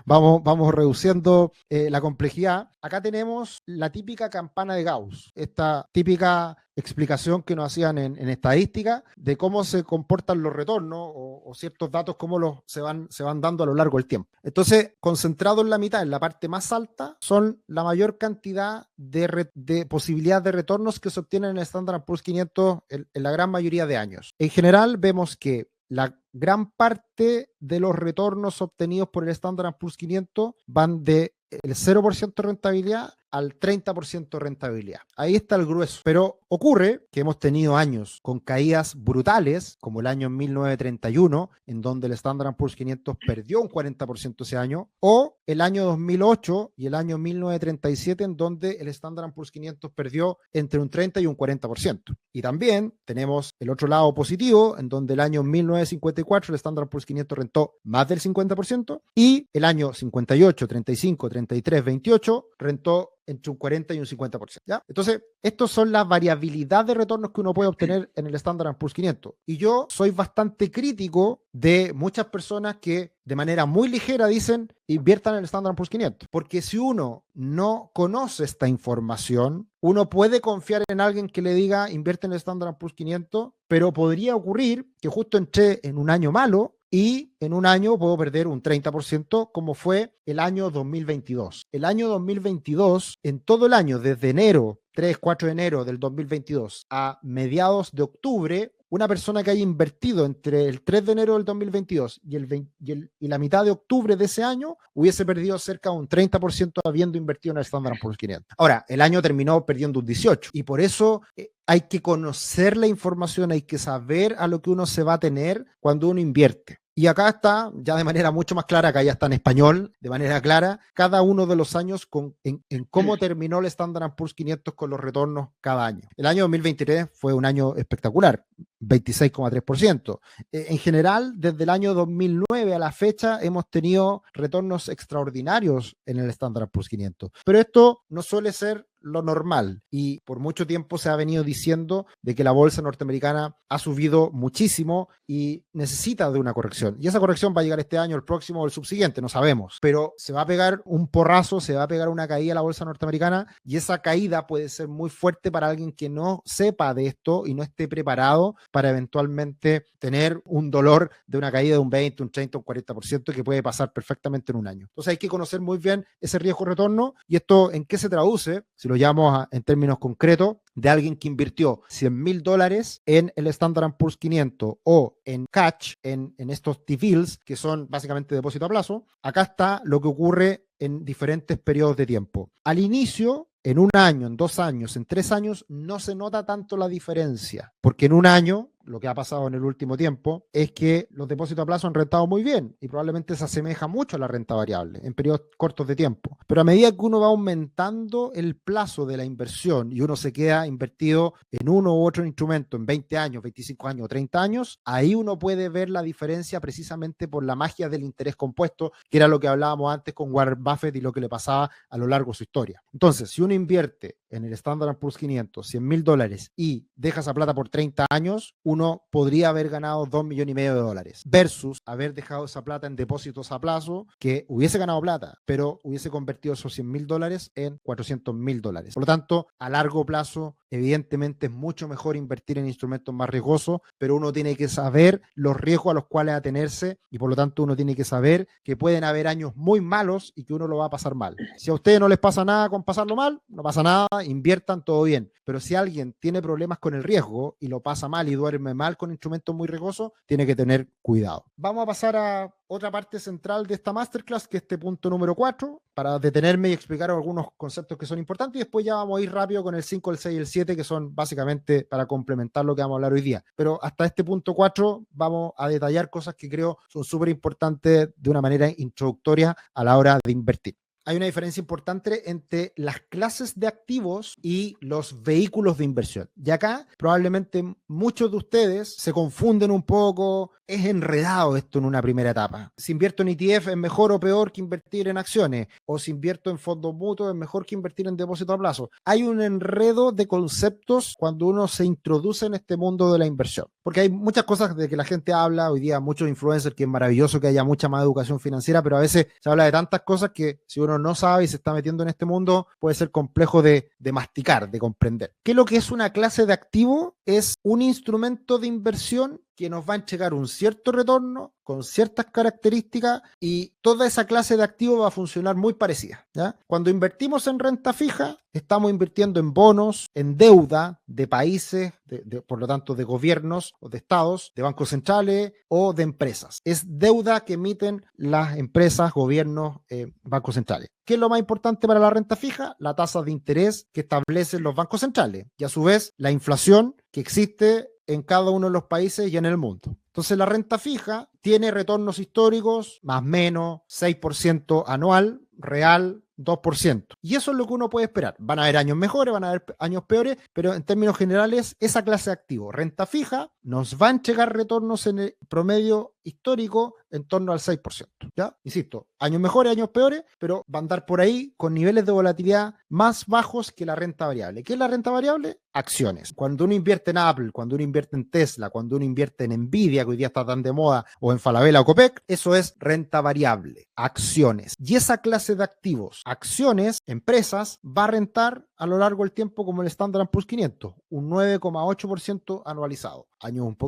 vamos reduciendo la complejidad. Acá tenemos la típica campana de Gauss, esta típica explicación que nos hacían en estadística de cómo se comportan los retornos o ciertos datos, cómo se van dando a lo largo del tiempo. Entonces, concentrado en la mitad, en la parte más alta, son la mayor cantidad de posibilidad de retornos que se obtienen en el Standard & Poor's 500 en la gran mayoría de años. En general, vemos que la gran parte de los retornos obtenidos por el Standard & Poor's 500 van de el 0% de rentabilidad al 30% de rentabilidad. Ahí está el grueso. Pero ocurre que hemos tenido años con caídas brutales, como el año 1931, en donde el Standard & Poor's 500 perdió un 40% ese año, o el año 2008 y el año 1937, en donde el Standard & Poor's 500 perdió entre un 30 y un 40%. Y también tenemos el otro lado positivo, en donde el año 1954 el Standard & Poor's 500 rentó más del 50% y el año 58, 35, 33, 28 rentó entre un 40 y un 50%, ¿ya? Entonces, estos son la variabilidad de retornos que uno puede obtener en el Standard & Poor's 500. Y yo soy bastante crítico de muchas personas que de manera muy ligera dicen inviertan en el Standard & Poor's 500. Porque si uno no conoce esta información, uno puede confiar en alguien que le diga invierte en el Standard & Poor's 500, pero podría ocurrir que justo entré en un año malo y en un año puedo perder un 30%, como fue el año 2022. El año 2022, en todo el año, desde enero, 3, 4 de enero del 2022 a mediados de octubre, una persona que haya invertido entre el 3 de enero del 2022 y la mitad de octubre de ese año hubiese perdido cerca de un 30% habiendo invertido en el Standard & Poor's 500. Ahora, el año terminó perdiendo un 18% y por eso hay que conocer la información, hay que saber a lo que uno se va a tener cuando uno invierte. Y acá está, ya de manera mucho más clara, acá ya está en español, de manera clara, cada uno de los años en cómo terminó el Standard & Poor's 500 con los retornos cada año. El año 2023 fue un año espectacular, 26,3%. En general, desde el año 2009 a la fecha, hemos tenido retornos extraordinarios en el Standard & Poor's 500. Pero esto no suele ser lo normal y por mucho tiempo se ha venido diciendo de que la bolsa norteamericana ha subido muchísimo y necesita de una corrección. Y esa corrección va a llegar este año, el próximo o el subsiguiente, no sabemos. Pero se va a pegar un porrazo, se va a pegar una caída a la bolsa norteamericana y esa caída puede ser muy fuerte para alguien que no sepa de esto y no esté preparado para eventualmente tener un dolor de una caída de un 20, un 30, un 40% que puede pasar perfectamente en un año. Entonces hay que conocer muy bien ese riesgo-retorno y esto en qué se traduce, si lo llamamos en términos concretos, de alguien que invirtió $100,000 en el Standard & Poor's 500 o en cash, en estos T-bills, que son básicamente depósito a plazo. Acá está lo que ocurre en diferentes periodos de tiempo. Al inicio, en un año, en 2 años, en 3 años, no se nota tanto la diferencia, porque en un año, lo que ha pasado en el último tiempo, es que los depósitos a plazo han rentado muy bien y probablemente se asemeja mucho a la renta variable en periodos cortos de tiempo. Pero a medida que uno va aumentando el plazo de la inversión y uno se queda invertido en uno u otro instrumento en 20 años, 25 años o 30 años, ahí uno puede ver la diferencia precisamente por la magia del interés compuesto, que era lo que hablábamos antes con Warren Buffett y lo que le pasaba a lo largo de su historia. Entonces, si uno invierte en el Standard & Poor's 500 $100,000 y deja esa plata por 30 años, uno podría haber ganado $2,5 millones versus haber dejado esa plata en depósitos a plazo que hubiese ganado plata, pero hubiese convertido esos $100,000 en $400,000. Por lo tanto, a largo plazo, evidentemente es mucho mejor invertir en instrumentos más riesgosos, pero uno tiene que saber los riesgos a los cuales atenerse y por lo tanto uno tiene que saber que pueden haber años muy malos y que uno lo va a pasar mal. Si a ustedes no les pasa nada con pasarlo mal, no pasa nada, inviertan, todo bien. Pero si alguien tiene problemas con el riesgo y lo pasa mal y duerme mal con instrumentos muy riesgosos, tiene que tener cuidado. Vamos a pasar a otra parte central de esta masterclass, que es este punto número 4, para detenerme y explicar algunos conceptos que son importantes y después ya vamos a ir rápido con el 5, el 6 y el 7, que son básicamente para complementar lo que vamos a hablar hoy día. Pero hasta este punto 4 vamos a detallar cosas que creo son súper importantes de una manera introductoria a la hora de invertir. Hay una diferencia importante entre las clases de activos y los vehículos de inversión. Y acá probablemente muchos de ustedes se confunden un poco, es enredado esto en una primera etapa. Si invierto en ETF es mejor o peor que invertir en acciones, o si invierto en fondos mutuos es mejor que invertir en depósito a plazo. Hay un enredo de conceptos cuando uno se introduce en este mundo de la inversión, porque hay muchas cosas de que la gente habla hoy día, muchos influencers, que es maravilloso que haya mucha más educación financiera, pero a veces se habla de tantas cosas que si uno no sabe y se está metiendo en este mundo, puede ser complejo de masticar, de comprender. ¿Qué es lo que es una clase de activo? Es un instrumento de inversión que nos va a entregar un cierto retorno con ciertas características y toda esa clase de activos va a funcionar muy parecida, ¿ya? Cuando invertimos en renta fija, estamos invirtiendo en bonos, en deuda de países, por lo tanto de gobiernos o de estados, de bancos centrales o de empresas. Es deuda que emiten las empresas, gobiernos, bancos centrales. ¿Qué es lo más importante para la renta fija? La tasa de interés que establecen los bancos centrales y a su vez la inflación que existe en cada uno de los países y en el mundo. Entonces la renta fija tiene retornos históricos más o menos 6% anual, real 2%. Y eso es lo que uno puede esperar. Van a haber años mejores, van a haber años peores, pero en términos generales, esa clase de activo, renta fija, nos va a entregar retornos en el promedio histórico en torno al 6%. ¿Ya? Insisto, años mejores, años peores, pero van a andar por ahí con niveles de volatilidad más bajos que la renta variable. ¿Qué es la renta variable? Acciones. Cuando uno invierte en Apple, cuando uno invierte en Tesla, cuando uno invierte en Nvidia, que hoy día está tan de moda, o en Falabella o Copec, eso es renta variable, acciones. Y esa clase de activos, acciones, empresas, va a rentar a lo largo del tiempo como el Standard & Poor's 500, un 9,8% anualizado.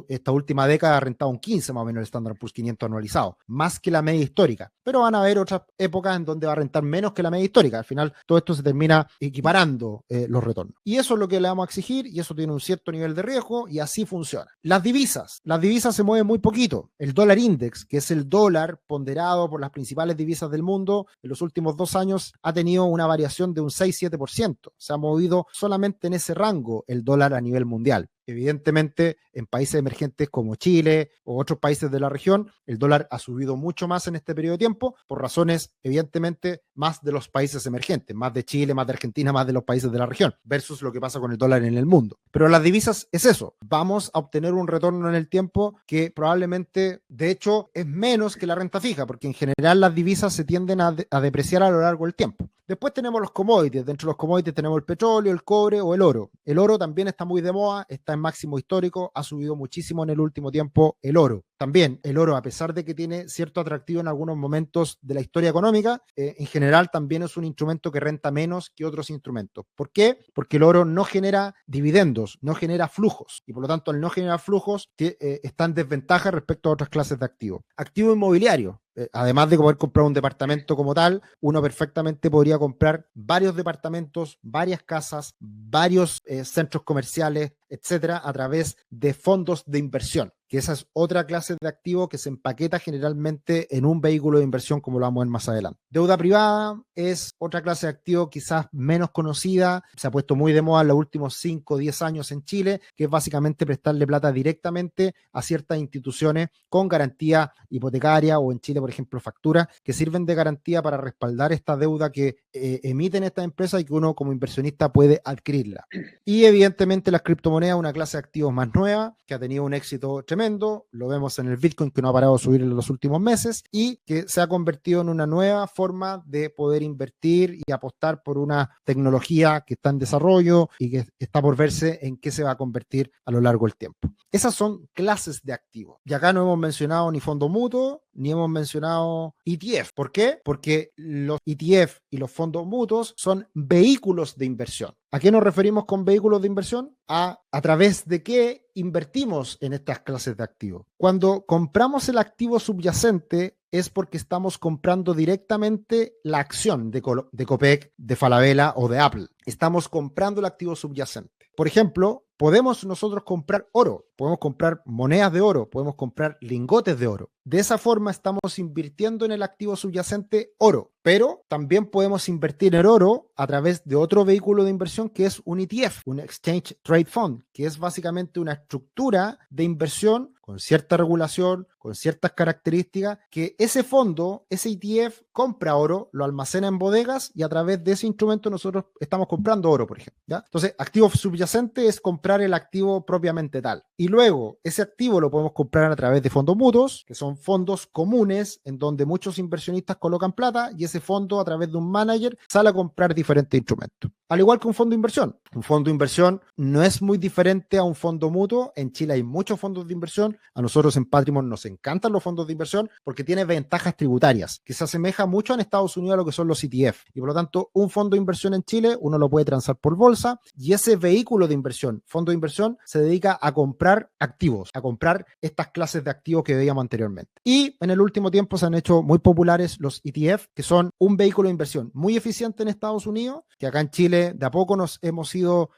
Esta última década ha rentado un 15% más o menos el Standard Standard & Poor's 500 anualizado, más que la media histórica. Pero van a haber otras épocas en donde va a rentar menos que la media histórica. Al final, todo esto se termina equiparando los retornos. Y eso es lo que le vamos a exigir, y eso tiene un cierto nivel de riesgo, y así funciona. Las divisas se mueven muy poquito. El dólar index, que es el dólar ponderado por las principales divisas del mundo, en los últimos 2 años ha tenido una variación de un 6-7%. Se ha movido solamente en ese rango el dólar a nivel mundial. Evidentemente, en países emergentes como Chile o otros países de la región, el dólar ha subido mucho más en este periodo de tiempo, por razones, evidentemente, más de los países emergentes, más de Chile, más de Argentina, más de los países de la región, versus lo que pasa con el dólar en el mundo. Pero las divisas es eso, vamos a obtener un retorno en el tiempo que probablemente, de hecho, es menos que la renta fija, porque en general las divisas se tienden a depreciar a lo largo del tiempo. Después tenemos los commodities. Dentro de los commodities tenemos el petróleo, el cobre o el oro. El oro también está muy de moda, está en máximo histórico, ha subido muchísimo en el último tiempo el oro. También el oro, a pesar de que tiene cierto atractivo en algunos momentos de la historia económica, en general también es un instrumento que renta menos que otros instrumentos. ¿Por qué? Porque el oro no genera dividendos, no genera flujos, y por lo tanto al no generar flujos está en desventaja respecto a otras clases de activos. Activo inmobiliario. Además de poder comprar un departamento como tal, uno perfectamente podría comprar varios departamentos, varias casas, varios centros comerciales, etcétera, a través de fondos de inversión, que esa es otra clase de activo que se empaqueta generalmente en un vehículo de inversión, como lo vamos a ver más adelante. Deuda privada es otra clase de activo quizás menos conocida, se ha puesto muy de moda en los últimos 5 o 10 años en Chile, que es básicamente prestarle plata directamente a ciertas instituciones con garantía hipotecaria, o en Chile, por ejemplo, facturas, que sirven de garantía para respaldar esta deuda que emiten estas empresas y que uno como inversionista puede adquirirla. Y evidentemente las criptomonedas, una clase de activos más nueva, que ha tenido un éxito tremendo, lo vemos en el Bitcoin, que no ha parado de subir en los últimos meses, y que se ha convertido en una nueva forma de poder invertir y apostar por una tecnología que está en desarrollo y que está por verse en qué se va a convertir a lo largo del tiempo. Esas son clases de activos. Y acá no hemos mencionado ni fondo mutuo, ni hemos mencionado ETF. ¿Por qué? Porque los ETF y los fondos mutuos son vehículos de inversión. ¿A qué nos referimos con vehículos de inversión? A través de qué invertimos en estas clases de activos. Cuando compramos el activo subyacente es porque estamos comprando directamente la acción de Copec, de Falabella o de Apple. Estamos comprando el activo subyacente. Por ejemplo, podemos nosotros comprar oro, podemos comprar monedas de oro, podemos comprar lingotes de oro. De esa forma estamos invirtiendo en el activo subyacente oro, pero también podemos invertir en oro a través de otro vehículo de inversión que es un ETF, un Exchange Trade Fund, que es básicamente una estructura de inversión con cierta regulación, con ciertas características, que ese fondo, ese ETF, compra oro, lo almacena en bodegas y a través de ese instrumento nosotros estamos comprando oro, por ejemplo, ¿ya? Entonces, activo subyacente es comprar el activo propiamente tal. Y luego, ese activo lo podemos comprar a través de fondos mutuos, que son fondos comunes en donde muchos inversionistas colocan plata y ese fondo, a través de un manager, sale a comprar diferentes instrumentos. Al igual que un fondo de inversión. Un fondo de inversión no es muy diferente a un fondo mutuo. En Chile hay muchos fondos de inversión. A nosotros en Patrimon nos encantan los fondos de inversión porque tiene ventajas tributarias que se asemeja mucho en Estados Unidos a lo que son los ETF. Y por lo tanto, un fondo de inversión en Chile uno lo puede transar por bolsa y ese vehículo de inversión, fondo de inversión, se dedica a comprar activos, a comprar estas clases de activos que veíamos anteriormente. Y en el último tiempo se han hecho muy populares los ETF, que son un vehículo de inversión muy eficiente en Estados Unidos, que acá en Chile de a poco los hemos ido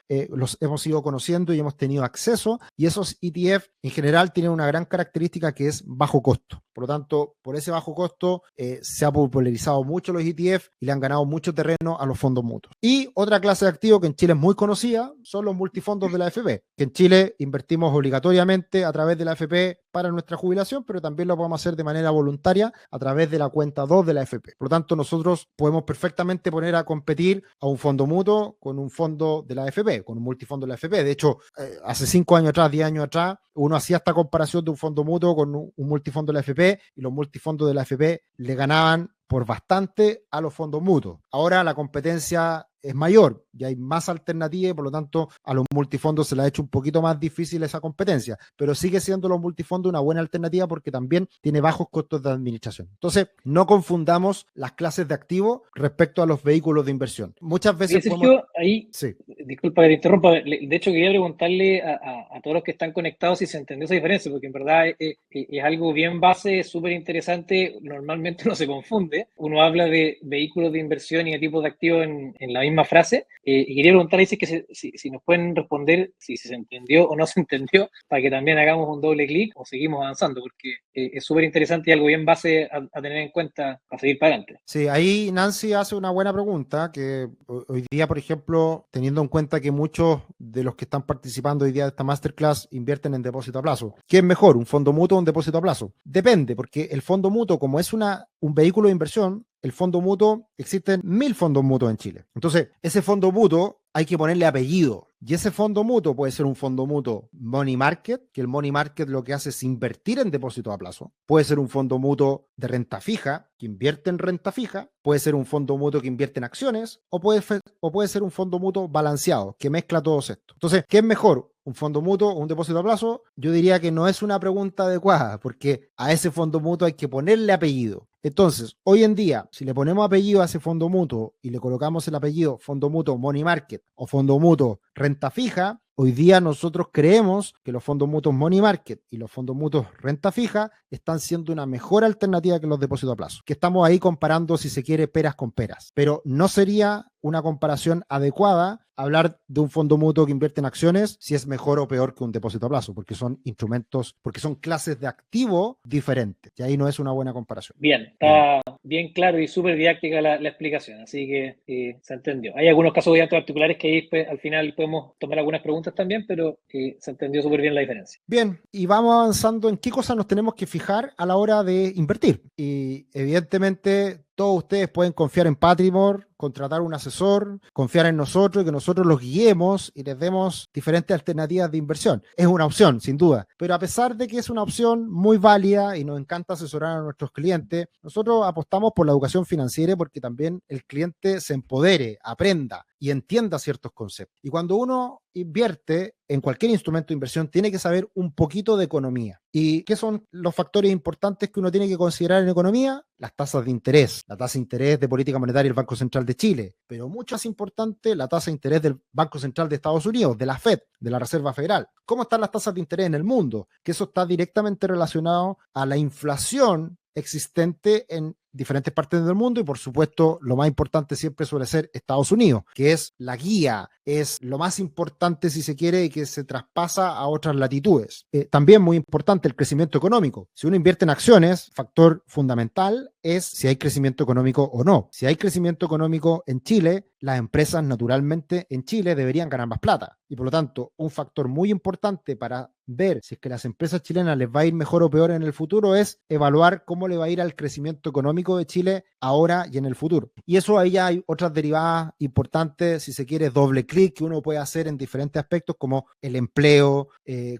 conociendo y hemos tenido acceso, y esos ETF en general tienen una gran característica que es bajo costo. Por lo tanto, por ese bajo costo se ha popularizado mucho los ETF y le han ganado mucho terreno a los fondos mutuos. Y otra clase de activo que en Chile es muy conocida son los multifondos de la AFP, que en Chile invertimos obligatoriamente a través de la AFP para nuestra jubilación, pero también lo podemos hacer de manera voluntaria a través de la cuenta 2 de la AFP. Por lo tanto, nosotros podemos perfectamente poner a competir a un fondo mutuo con un fondo de la AFP, con un multifondo de la AFP. De hecho, hace 5 años atrás, 10 años atrás, uno hacía esta comparación de un fondo mutuo con un multifondo de la AFP y los multifondos de la AFP le ganaban por bastante a los fondos mutuos. Ahora la competencia es mayor y hay más alternativas y por lo tanto a los multifondos se les ha hecho un poquito más difícil esa competencia, pero sigue siendo los multifondos una buena alternativa porque también tiene bajos costos de administración. Entonces, no confundamos las clases de activos respecto a los vehículos de inversión. Muchas veces Sergio, ahí, sí. Disculpa que te interrumpa, de hecho quería preguntarle a todos los que están conectados si se entendió esa diferencia, porque en verdad es algo bien base, súper interesante, normalmente no se confunde, uno habla de vehículos de inversión y de tipos de activos en la misma frase, y quería preguntarle si nos pueden responder si se entendió o no se entendió, para que también hagamos un doble clic o seguimos avanzando, porque es súper interesante y algo bien base a tener en cuenta para seguir para adelante. Sí, ahí Nancy hace una buena pregunta, que hoy día, por ejemplo, teniendo en cuenta que muchos de los que están participando hoy día de esta masterclass invierten en depósito a plazo. ¿Qué es mejor, un fondo mutuo o un depósito a plazo? Depende, porque el fondo mutuo, como es un vehículo de inversión, el fondo mutuo, existen 1000 fondos mutuos en Chile. Entonces, ese fondo mutuo hay que ponerle apellido. Y ese fondo mutuo puede ser un fondo mutuo money market, que el money market lo que hace es invertir en depósitos a plazo. Puede ser un fondo mutuo de renta fija, que invierte en renta fija. Puede ser un fondo mutuo que invierte en acciones, o puede ser un fondo mutuo balanceado, que mezcla todos estos. Entonces, ¿qué es mejor? ¿Un fondo mutuo o un depósito a plazo? Yo diría que no es una pregunta adecuada, porque a ese fondo mutuo hay que ponerle apellido. Entonces, hoy en día, si le ponemos apellido a ese fondo mutuo y le colocamos el apellido fondo mutuo money market o fondo mutuo renta fija, hoy día nosotros creemos que los fondos mutuos money market y los fondos mutuos renta fija están siendo una mejor alternativa que los depósitos a plazo. Que estamos ahí comparando, si se quiere, peras con peras. Pero no sería una comparación adecuada hablar de un fondo mutuo que invierte en acciones si es mejor o peor que un depósito a plazo, porque son instrumentos, porque son clases de activo diferentes. Y ahí no es una buena comparación. Bien, está bien claro y súper didáctica la explicación, así que se entendió. Hay algunos casos bastante particulares que ahí pues, al final podemos tomar algunas preguntas también, pero se entendió súper bien la diferencia. Bien, y vamos avanzando en qué cosas nos tenemos que fijar a la hora de invertir. Y evidentemente todos ustedes pueden confiar en Patrimore, contratar un asesor, confiar en nosotros y que nosotros los guiemos y les demos diferentes alternativas de inversión. Es una opción, sin duda, pero a pesar de que es una opción muy válida y nos encanta asesorar a nuestros clientes, nosotros apostamos por la educación financiera porque también el cliente se empodere, aprenda y entienda ciertos conceptos. Y cuando uno invierte en cualquier instrumento de inversión, tiene que saber un poquito de economía. ¿Y qué son los factores importantes que uno tiene que considerar en economía? Las tasas de interés, la tasa de interés de política monetaria del Banco Central de Chile, pero mucho más importante, la tasa de interés del Banco Central de Estados Unidos, de la Fed, de la Reserva Federal. ¿Cómo están las tasas de interés en el mundo? Que eso está directamente relacionado a la inflación existente en diferentes partes del mundo y por supuesto lo más importante siempre suele ser Estados Unidos, que es la guía, es lo más importante si se quiere y que se traspasa a otras latitudes. También muy importante el crecimiento económico. Si uno invierte en acciones, factor fundamental es si hay crecimiento económico o no. Si hay crecimiento económico en Chile, las empresas naturalmente en Chile deberían ganar más plata. Y por lo tanto, un factor muy importante para ver si es que las empresas chilenas les va a ir mejor o peor en el futuro es evaluar cómo le va a ir al crecimiento económico de Chile ahora y en el futuro. Y eso ahí ya hay otras derivadas importantes, si se quiere, doble clic que uno puede hacer en diferentes aspectos como el empleo,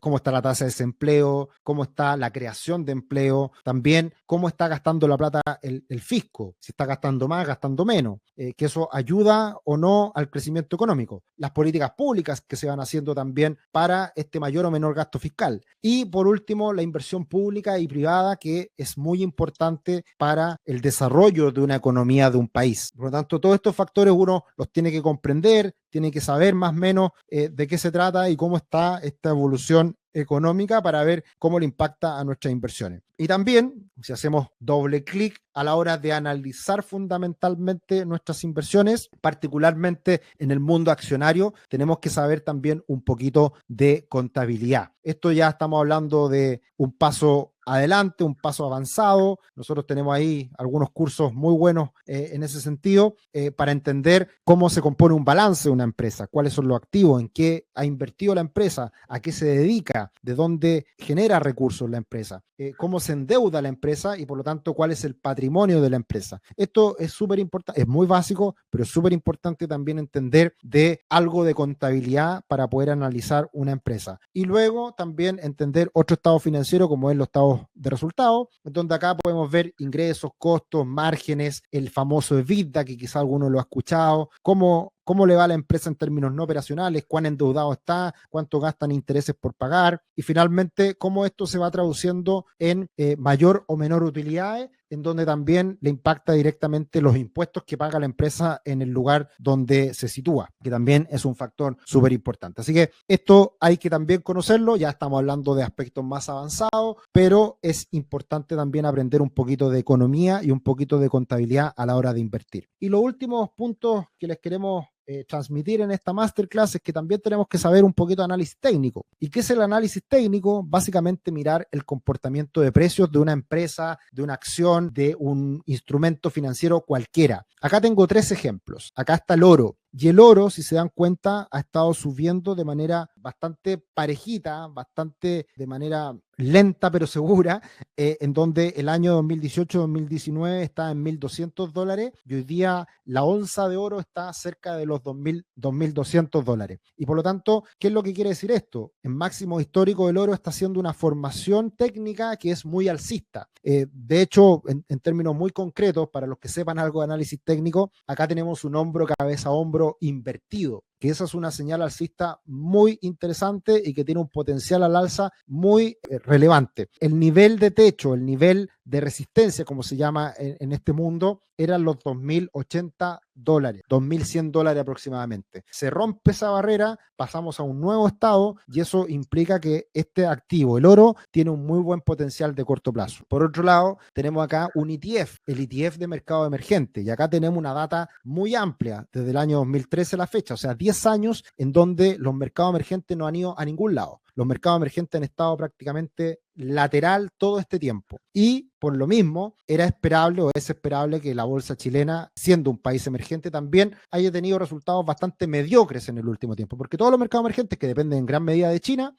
cómo está la tasa de desempleo, cómo está la creación de empleo, también cómo está gastando la plata el fisco, si está gastando más, gastando menos, que eso ayuda o no al crecimiento económico. Las políticas públicas que se van haciendo también para este mayor o menor gasto fiscal. Y por último, la inversión pública y privada, que es muy importante para el desarrollo de una economía de un país. Por lo tanto, todos estos factores uno los tiene que comprender, tiene que saber más o menos de qué se trata y cómo está esta evolución económica para ver cómo le impacta a nuestras inversiones. Y también, si hacemos doble clic a la hora de analizar fundamentalmente nuestras inversiones, particularmente en el mundo accionario, tenemos que saber también un poquito de contabilidad. Esto ya estamos hablando de un paso adelante, un paso avanzado. Nosotros tenemos ahí algunos cursos muy buenos en ese sentido para entender cómo se compone un balance de una empresa, cuáles son los activos, en qué ha invertido la empresa, a qué se dedica, de dónde genera recursos la empresa, cómo se endeuda la empresa y por lo tanto cuál es el patrimonio de la empresa. Esto es súper importante, es muy básico, pero es súper importante también entender de algo de contabilidad para poder analizar una empresa. Y luego también entender otro estado financiero como es los estados de resultados, donde acá podemos ver ingresos, costos, márgenes, el famoso EBITDA, que quizá alguno lo ha escuchado, cómo cómo le va a la empresa en términos no operacionales, cuán endeudado está, cuánto gastan intereses por pagar y finalmente cómo esto se va traduciendo en mayor o menor utilidades, en donde también le impacta directamente los impuestos que paga la empresa en el lugar donde se sitúa, que también es un factor súper importante. Así que esto hay que también conocerlo, ya estamos hablando de aspectos más avanzados, pero es importante también aprender un poquito de economía y un poquito de contabilidad a la hora de invertir. Y los últimos puntos que les queremos transmitir en esta masterclass es que también tenemos que saber un poquito de análisis técnico. ¿Y qué es el análisis técnico? Básicamente mirar el comportamiento de precios de una empresa, de una acción, de un instrumento financiero cualquiera. Acá tengo 3 ejemplos. Acá está el oro. Y el oro, si se dan cuenta, ha estado subiendo de manera bastante parejita, bastante de manera lenta pero segura, en donde el año 2018-2019 está en $1.200 y hoy día la onza de oro está cerca de los $2.200. Y por lo tanto, ¿qué es lo que quiere decir esto? En máximo histórico el oro está haciendo una formación técnica que es muy alcista. De hecho, en términos muy concretos, para los que sepan algo de análisis técnico, acá tenemos un hombro, cabeza, hombro invertido, que esa es una señal alcista muy interesante y que tiene un potencial al alza muy relevante. El nivel de techo, el nivel de resistencia, como se llama en este mundo, eran los $2.080, $2.100 aproximadamente. Se rompe esa barrera, pasamos a un nuevo estado y eso implica que este activo, el oro, tiene un muy buen potencial de corto plazo. Por otro lado, tenemos acá un ETF, el ETF de mercado emergente, y acá tenemos una data muy amplia desde el año 2013 a la fecha, o sea, 10 años en donde los mercados emergentes no han ido a ningún lado. Los mercados emergentes han estado prácticamente lateral todo este tiempo y por lo mismo era esperable o es esperable que la bolsa chilena, siendo un país emergente, también haya tenido resultados bastante mediocres en el último tiempo, porque todos los mercados emergentes que dependen en gran medida de China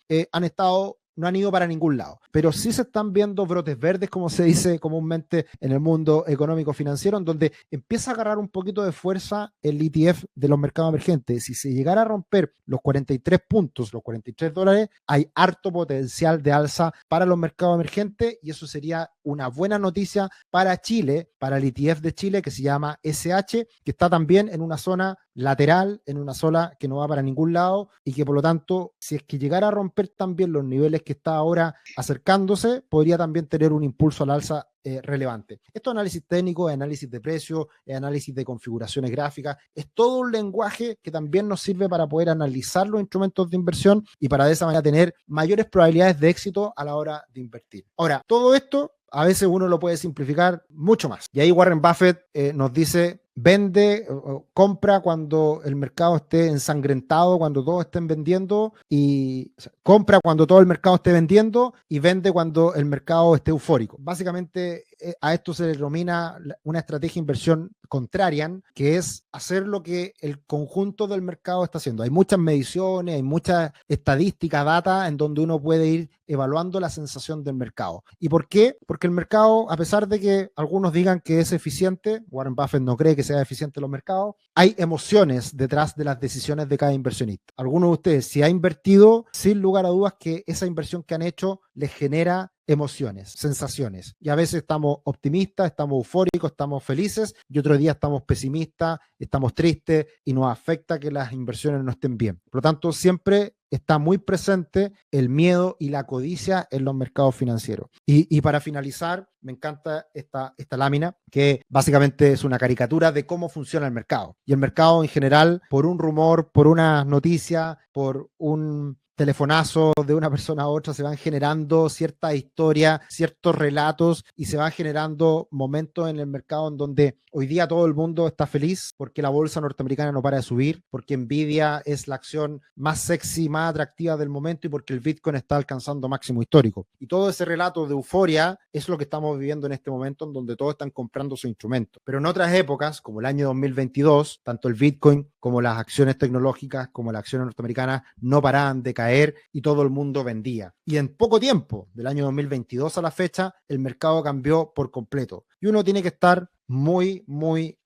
no han ido para ningún lado, pero sí se están viendo brotes verdes, como se dice comúnmente en el mundo económico financiero, en donde empieza a agarrar un poquito de fuerza el ETF de los mercados emergentes. Si se llegara a romper los 43 puntos, los $43, hay harto potencial de alza para los mercados emergentes y eso sería una buena noticia para Chile, para el ETF de Chile que se llama SH, que está también en una zona lateral, en una zona que no va para ningún lado y que por lo tanto, si es que llegara a romper también los niveles que está ahora acercándose, podría también tener un impulso al alza relevante. Esto es análisis técnico, es análisis de precio, es análisis de configuraciones gráficas, es todo un lenguaje que también nos sirve para poder analizar los instrumentos de inversión y para de esa manera tener mayores probabilidades de éxito a la hora de invertir. Ahora, todo esto a veces uno lo puede simplificar mucho más. Y ahí Warren Buffett nos dice: vende, compra cuando el mercado esté ensangrentado, cuando todos estén vendiendo, y compra cuando todo el mercado esté vendiendo y vende cuando el mercado esté eufórico. Básicamente a esto se denomina una estrategia de inversión contrarian, que es hacer lo que el conjunto del mercado está haciendo. Hay muchas mediciones, hay muchas estadísticas, data, en donde uno puede ir evaluando la sensación del mercado. ¿Y por qué? Porque el mercado, a pesar de que algunos digan que es eficiente, Warren Buffett no cree que sea eficiente los mercados, hay emociones detrás de las decisiones de cada inversionista. Algunos de ustedes, si ha invertido, sin lugar a dudas que esa inversión que han hecho les genera emociones, sensaciones. Y a veces estamos optimistas, estamos eufóricos, estamos felices, y otro día estamos pesimistas, estamos tristes y nos afecta que las inversiones no estén bien. Por lo tanto, siempre está muy presente el miedo y la codicia en los mercados financieros. Y para finalizar, me encanta esta lámina, que básicamente es una caricatura de cómo funciona el mercado. Y el mercado en general, por un rumor, por una noticia, por un telefonazo de una persona a otra, se van generando ciertas historias, ciertos relatos y se van generando momentos en el mercado en donde hoy día todo el mundo está feliz porque la bolsa norteamericana no para de subir, porque Nvidia es la acción más sexy, más atractiva del momento y porque el Bitcoin está alcanzando máximo histórico. Y todo ese relato de euforia es lo que estamos viviendo en este momento, en donde todos están comprando su instrumento. Pero en otras épocas, como el año 2022, tanto el Bitcoin como las acciones tecnológicas, como las acciones norteamericanas, no paraban de caer y todo el mundo vendía. Y en poco tiempo, del año 2022 a la fecha, el mercado cambió por completo. Y uno tiene que estar muy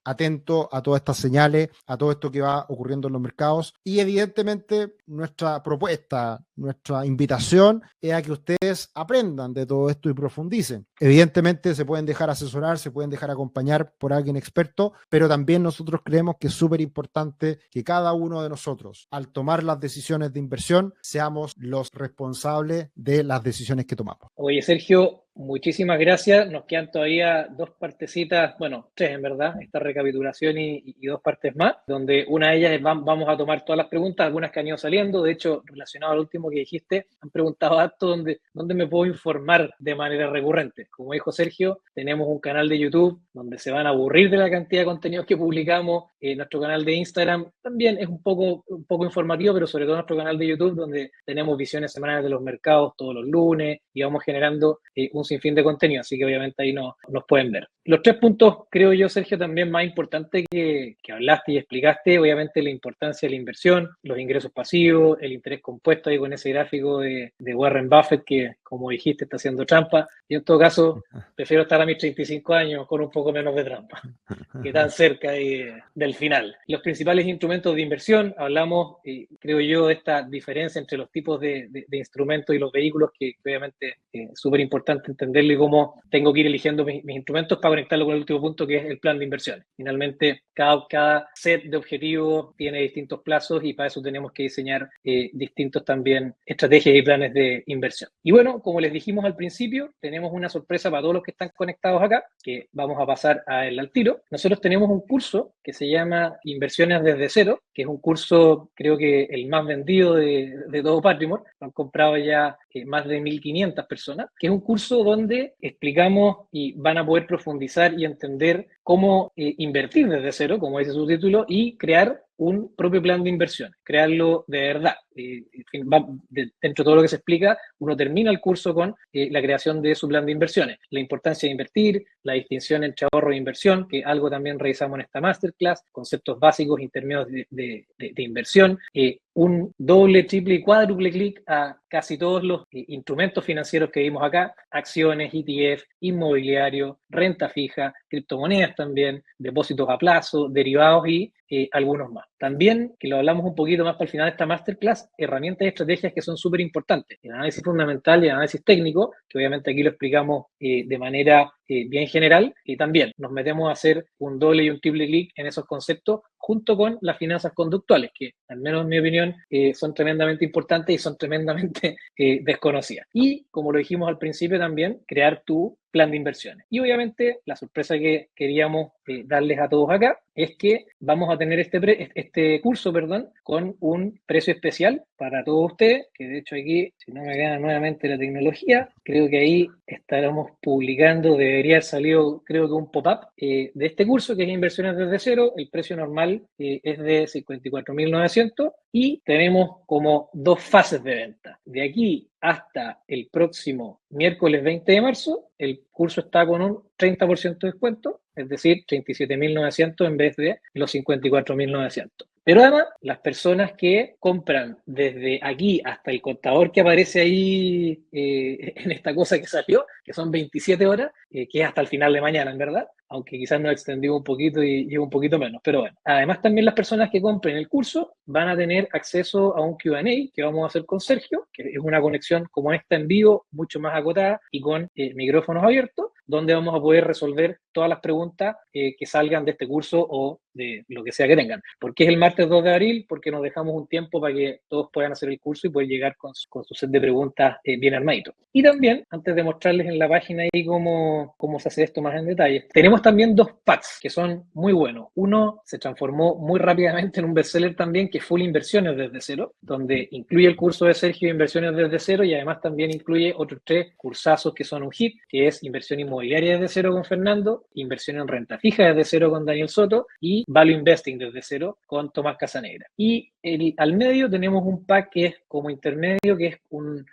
atento a todas estas señales, a todo esto que va ocurriendo en los mercados. Y evidentemente nuestra propuesta, nuestra invitación es a que ustedes aprendan de todo esto y profundicen. Evidentemente se pueden dejar asesorar, se pueden dejar acompañar por alguien experto, pero también nosotros creemos que es súper importante que cada uno de nosotros, al tomar las decisiones de inversión, seamos los responsables de las decisiones que tomamos. Oye, Sergio, muchísimas gracias. Nos quedan todavía dos partecitas, bueno, tres en verdad, esta recapitulación y dos partes más, donde una de ellas es vamos a tomar todas las preguntas, algunas que han ido saliendo. De hecho, relacionado al último que dijiste, han preguntado harto dónde me puedo informar de manera recurrente. Como dijo Sergio, tenemos un canal de YouTube donde se van a aburrir de la cantidad de contenidos que publicamos. Nuestro canal de Instagram también es un poco informativo, pero sobre todo nuestro canal de YouTube, donde tenemos visiones semanales de los mercados todos los lunes y vamos generando un sinfín de contenido, así que obviamente ahí nos pueden ver. Los tres puntos, creo yo, Sergio, también más importantes que hablaste y explicaste, obviamente la importancia de la inversión, los ingresos pasivos, el interés compuesto ahí con ese gráfico de Warren Buffett que, como dijiste, está haciendo trampa. Y en todo caso, prefiero estar a mis 35 años con un poco menos de trampa, que tan cerca del final. Los principales instrumentos de inversión, hablamos, creo yo, de esta diferencia entre los tipos de instrumentos y los vehículos, que obviamente es súper importante entenderlo y cómo tengo que ir eligiendo mis instrumentos para conectarlo con el último punto, que es el plan de inversiones. Finalmente, cada set de objetivos tiene distintos plazos y para eso tenemos que diseñar distintos también estrategias y planes de inversión. Y bueno, como les dijimos al principio, tenemos una sorpresa para todos los que están conectados acá, que vamos a pasar a él al tiro. Nosotros tenemos un curso que se llama Inversiones desde cero, que es un curso, creo que el más vendido de todo Patrimony. Lo han comprado ya más de 1.500 personas, que es un curso donde explicamos y van a poder profundizar y entender cómo invertir desde cero, como dice su título, y crear un propio plan de inversión, crearlo de verdad. Dentro de todo lo que se explica, uno termina el curso con la creación de su plan de inversiones, la importancia de invertir, la distinción entre ahorro e inversión, que algo también revisamos en esta masterclass, conceptos básicos, intermedios de inversión, un doble, triple y cuádruple clic a casi todos los instrumentos financieros que vimos acá, acciones, ETF, inmobiliario, renta fija, criptomonedas también, depósitos a plazo, derivados y algunos más. También, que lo hablamos un poquito más para el final de esta masterclass, herramientas y estrategias que son súper importantes. El análisis fundamental y el análisis técnico, que obviamente aquí lo explicamos de manera bien general, y también nos metemos a hacer un doble y un triple clic en esos conceptos junto con las finanzas conductuales, que al menos en mi opinión son tremendamente importantes y son tremendamente desconocidas. Y como lo dijimos al principio también, crear tu plan de inversiones. Y obviamente la sorpresa que queríamos darles a todos acá es que vamos a tener este curso, con un precio especial para todos ustedes, que de hecho aquí, si no me gana nuevamente la tecnología, creo que ahí estaremos publicando, debería haber salido creo que un pop-up de este curso que es Inversiones desde cero. El precio normal es de 54.900 y tenemos como dos fases de venta. De aquí hasta el próximo miércoles 20 de marzo, el curso está con un 30% de descuento, es decir, 37.900 en vez de los 54.900. Pero además, las personas que compran desde aquí hasta el contador que aparece ahí en esta cosa que salió, que son 27 horas, que es hasta el final de mañana, en verdad, aunque quizás nos extendimos un poquito y llega un poquito menos, pero bueno. Además, también las personas que compren el curso van a tener acceso a un Q&A que vamos a hacer con Sergio, que es una conexión como esta en vivo, mucho más acotada y con micrófonos abiertos, donde vamos a poder resolver todas las preguntas que salgan de este curso o de lo que sea que tengan. ¿Por qué es el martes 2 de abril? Porque nos dejamos un tiempo para que todos puedan hacer el curso y puedan llegar con su set de preguntas bien armadito. Y también, antes de mostrarles en la página ahí cómo se hace esto más en detalle, tenemos también dos packs que son muy buenos. Uno se transformó muy rápidamente en un bestseller también, que es Full Inversiones desde cero, donde incluye el curso de Sergio Inversiones desde cero y además también incluye otros 3 cursazos que son un hit, que es Inversión Inmobiliaria desde cero con Fernando, Inversión en Renta Fija desde cero con Daniel Soto y Value Investing desde cero con Tomás Casanegra. Y al medio tenemos un pack que es como intermedio, que es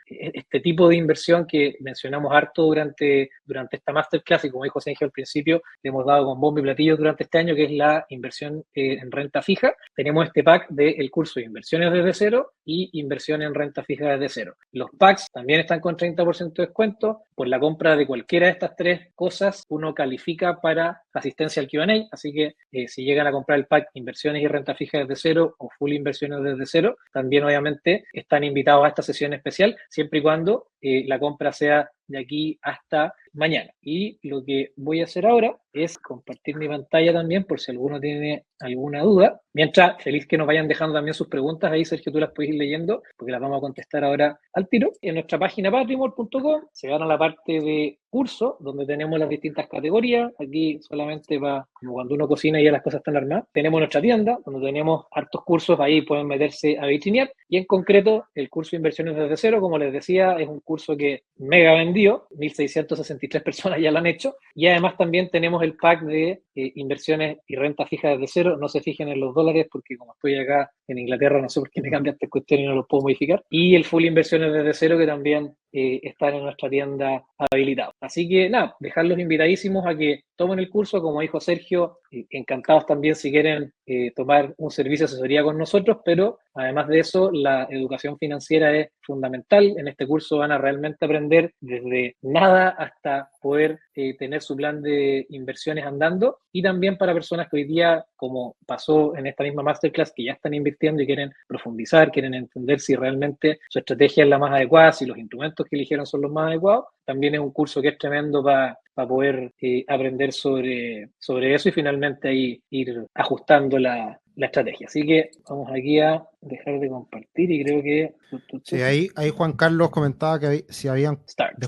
este tipo de inversión que mencionamos harto durante esta masterclass y como dijo Sergio al principio, le hemos dado con bombo y platillo durante este año, que es la inversión en renta fija. Tenemos este pack del curso de inversiones desde cero y inversión en renta fija desde cero. Los packs también están con 30% de descuento. Por la compra de cualquiera de estas tres cosas, uno califica para asistencia al Q&A, así que si llegan a comprar el pack inversiones y renta fija desde cero o full inversiones desde cero, también obviamente están invitados a esta sesión especial, siempre y cuando la compra sea de aquí hasta mañana. Y lo que voy a hacer ahora es compartir mi pantalla también por si alguno tiene alguna duda. Mientras, feliz que nos vayan dejando también sus preguntas. Ahí, Sergio, tú las puedes ir leyendo porque las vamos a contestar ahora al tiro. En nuestra página patrimor.com se van a la parte de curso, donde tenemos las distintas categorías. Aquí solamente va como cuando uno cocina y ya las cosas están armadas. Tenemos nuestra tienda, donde tenemos hartos cursos. Ahí pueden meterse a vitrinear. Y en concreto, el curso de inversiones desde cero, como les decía, es un curso que mega vendido. 1.663 personas ya lo han hecho. Y además también tenemos el pack de inversiones y renta fija desde cero. No se fijen en los dólares porque como estoy acá en Inglaterra, no sé por qué me cambia esta cuestión y no lo puedo modificar. Y el full inversiones desde cero, que también están en nuestra tienda habilitado. Así que nada, dejarlos invitadísimos a que tomen el curso, como dijo Sergio, encantados también si quieren tomar un servicio de asesoría con nosotros, pero además de eso, la educación financiera es fundamental. En este curso van a realmente aprender desde nada hasta poder tener su plan de inversiones andando, y también para personas que hoy día, como pasó en esta misma masterclass, que ya están invirtiendo y quieren profundizar, quieren entender si realmente su estrategia es la más adecuada, si los instrumentos que eligieron son los más adecuados. También es un curso que es tremendo para poder aprender sobre eso y finalmente ahí ir ajustando la estrategia. Así que vamos aquí a dejar de compartir y creo que... Sí, ahí Juan Carlos comentaba que si habían Start.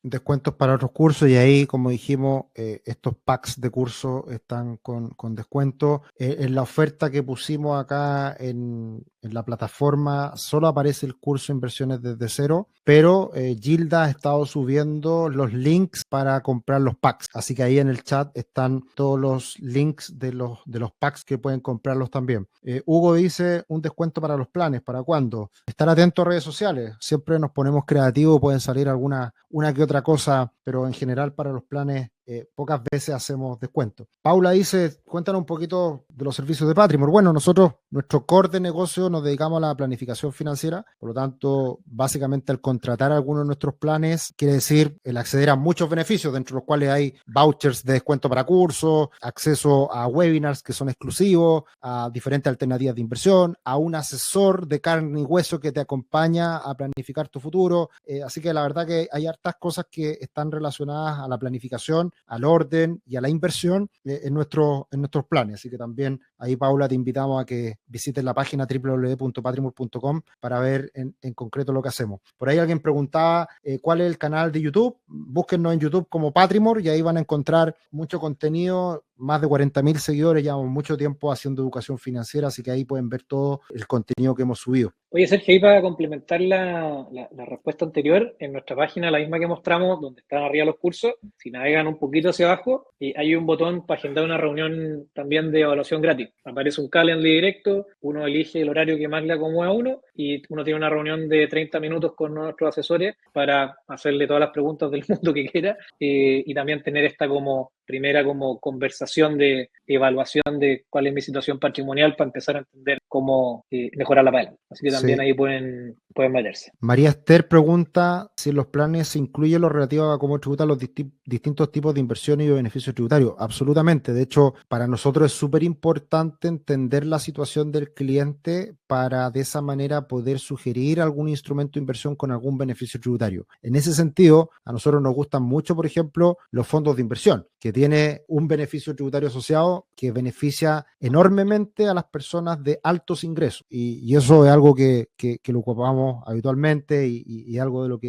descuentos para otros cursos, y ahí, como dijimos, estos packs de cursos están con descuento. En la oferta que pusimos acá en la plataforma solo aparece el curso Inversiones desde cero, pero Gilda ha estado subiendo los links para comprar los packs, así que ahí en el chat están todos los links de los packs que pueden comprarlos también. Hugo dice un descuento para los planes, ¿para cuándo? Estar atento a redes sociales, siempre nos ponemos creativos, pueden salir una que otra cosa, pero en general para los planes pocas veces hacemos descuento. Paula dice, cuéntanos un poquito de los servicios de Patrimor. Bueno, nosotros, nuestro core de negocio nos dedicamos a la planificación financiera, por lo tanto, básicamente al contratar algunos de nuestros planes, quiere decir el acceder a muchos beneficios, dentro de los cuales hay vouchers de descuento para cursos, acceso a webinars que son exclusivos, a diferentes alternativas de inversión, a un asesor de carne y hueso que te acompaña a planificar tu futuro. Así que la verdad que hay hartas cosas que están relacionadas a la planificación, al orden y a la inversión en nuestros planes. Así que también ahí, Paula, te invitamos a que visites la página www.patrimor.com para ver en concreto lo que hacemos. Por ahí alguien preguntaba cuál es el canal de YouTube. Búsquennos en YouTube como Patrimor y ahí van a encontrar mucho contenido. Más de 40.000 seguidores, llevamos mucho tiempo haciendo educación financiera, así que ahí pueden ver todo el contenido que hemos subido. Oye, Sergio, ahí para complementar la respuesta anterior, en nuestra página, la misma que mostramos, donde están arriba los cursos, si navegan un poquito hacia abajo, hay un botón para agendar una reunión también de evaluación gratis. Aparece un Calendly directo, uno elige el horario que más le acomoda a uno y uno tiene una reunión de 30 minutos con nuestros asesores para hacerle todas las preguntas del mundo que quiera y también tener esta como primera como conversación de evaluación de cuál es mi situación patrimonial para empezar a entender cómo mejorar la paga. Así que también ahí pueden meterse. María Esther pregunta si en los planes se incluye lo relativo a cómo tributan los distintos tipos de inversiones y de beneficios tributarios. Absolutamente. De hecho, para nosotros es súper importante entender la situación del cliente para de esa manera poder sugerir algún instrumento de inversión con algún beneficio tributario. En ese sentido, a nosotros nos gustan mucho, por ejemplo, los fondos de inversión, que tiene un beneficio tributario asociado que beneficia enormemente a las personas de altos ingresos. Y eso es algo que lo ocupamos habitualmente y algo de lo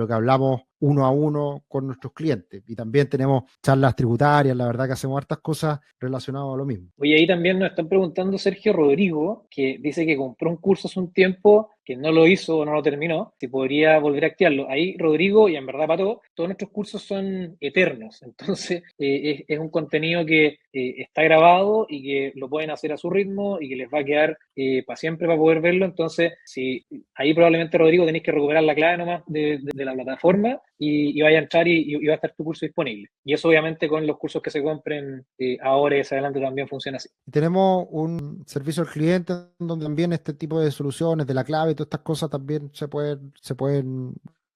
que hablamos uno a uno con nuestros clientes. Y también tenemos charlas tributarias, la verdad que hacemos hartas cosas relacionadas a lo mismo. Oye, ahí también nos están preguntando Sergio Rodrigo, que dice que compró un curso hace un tiempo que no lo hizo o no lo terminó, si podría volver a activarlo. Ahí, Rodrigo, y en verdad para todos nuestros cursos son eternos. Entonces, es un contenido que está grabado y que lo pueden hacer a su ritmo y que les va a quedar para siempre para poder verlo. Entonces, si ahí probablemente, Rodrigo, tenéis que recuperar la clave nomás de la plataforma y vaya a entrar y va a estar tu curso disponible. Y eso obviamente con los cursos que se compren ahora y hacia adelante también funciona así. Tenemos un servicio al cliente donde también este tipo de soluciones de la clave y todas estas cosas también se pueden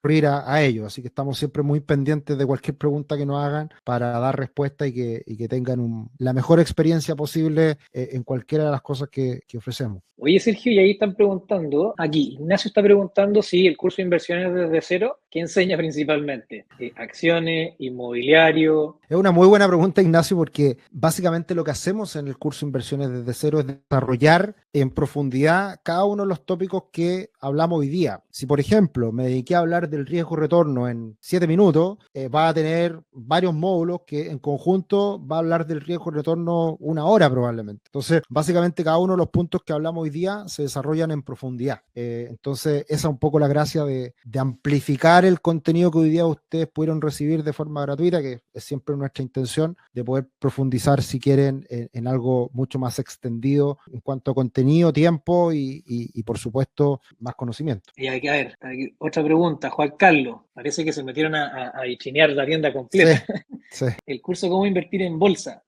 recurrir a ellos. Así que estamos siempre muy pendientes de cualquier pregunta que nos hagan para dar respuesta y que tengan la mejor experiencia posible en cualquiera de las cosas que ofrecemos. Oye, Sergio, y ahí están preguntando, aquí Ignacio está preguntando si el curso de inversiones desde cero, ¿qué enseña principalmente? Acciones, inmobiliario. Es una muy buena pregunta, Ignacio, porque básicamente lo que hacemos en el curso Inversiones desde cero es desarrollar en profundidad cada uno de los tópicos que hablamos hoy día. Si, por ejemplo, me dediqué a hablar del riesgo-retorno en 7 minutos, va a tener varios módulos que en conjunto va a hablar del riesgo-retorno 1 hora probablemente. Entonces, básicamente cada uno de los puntos que hablamos hoy día se desarrollan en profundidad. Entonces, esa es un poco la gracia de amplificar el contenido que hoy día ustedes pudieron recibir de forma gratuita, que es siempre nuestra intención, de poder profundizar si quieren en algo mucho más extendido en cuanto a contenido, tiempo y por supuesto más conocimiento. Y hay que ver, aquí, otra pregunta, Juan Carlos, parece que se metieron a vitrinear la tienda completa. Sí. El curso Cómo invertir en bolsa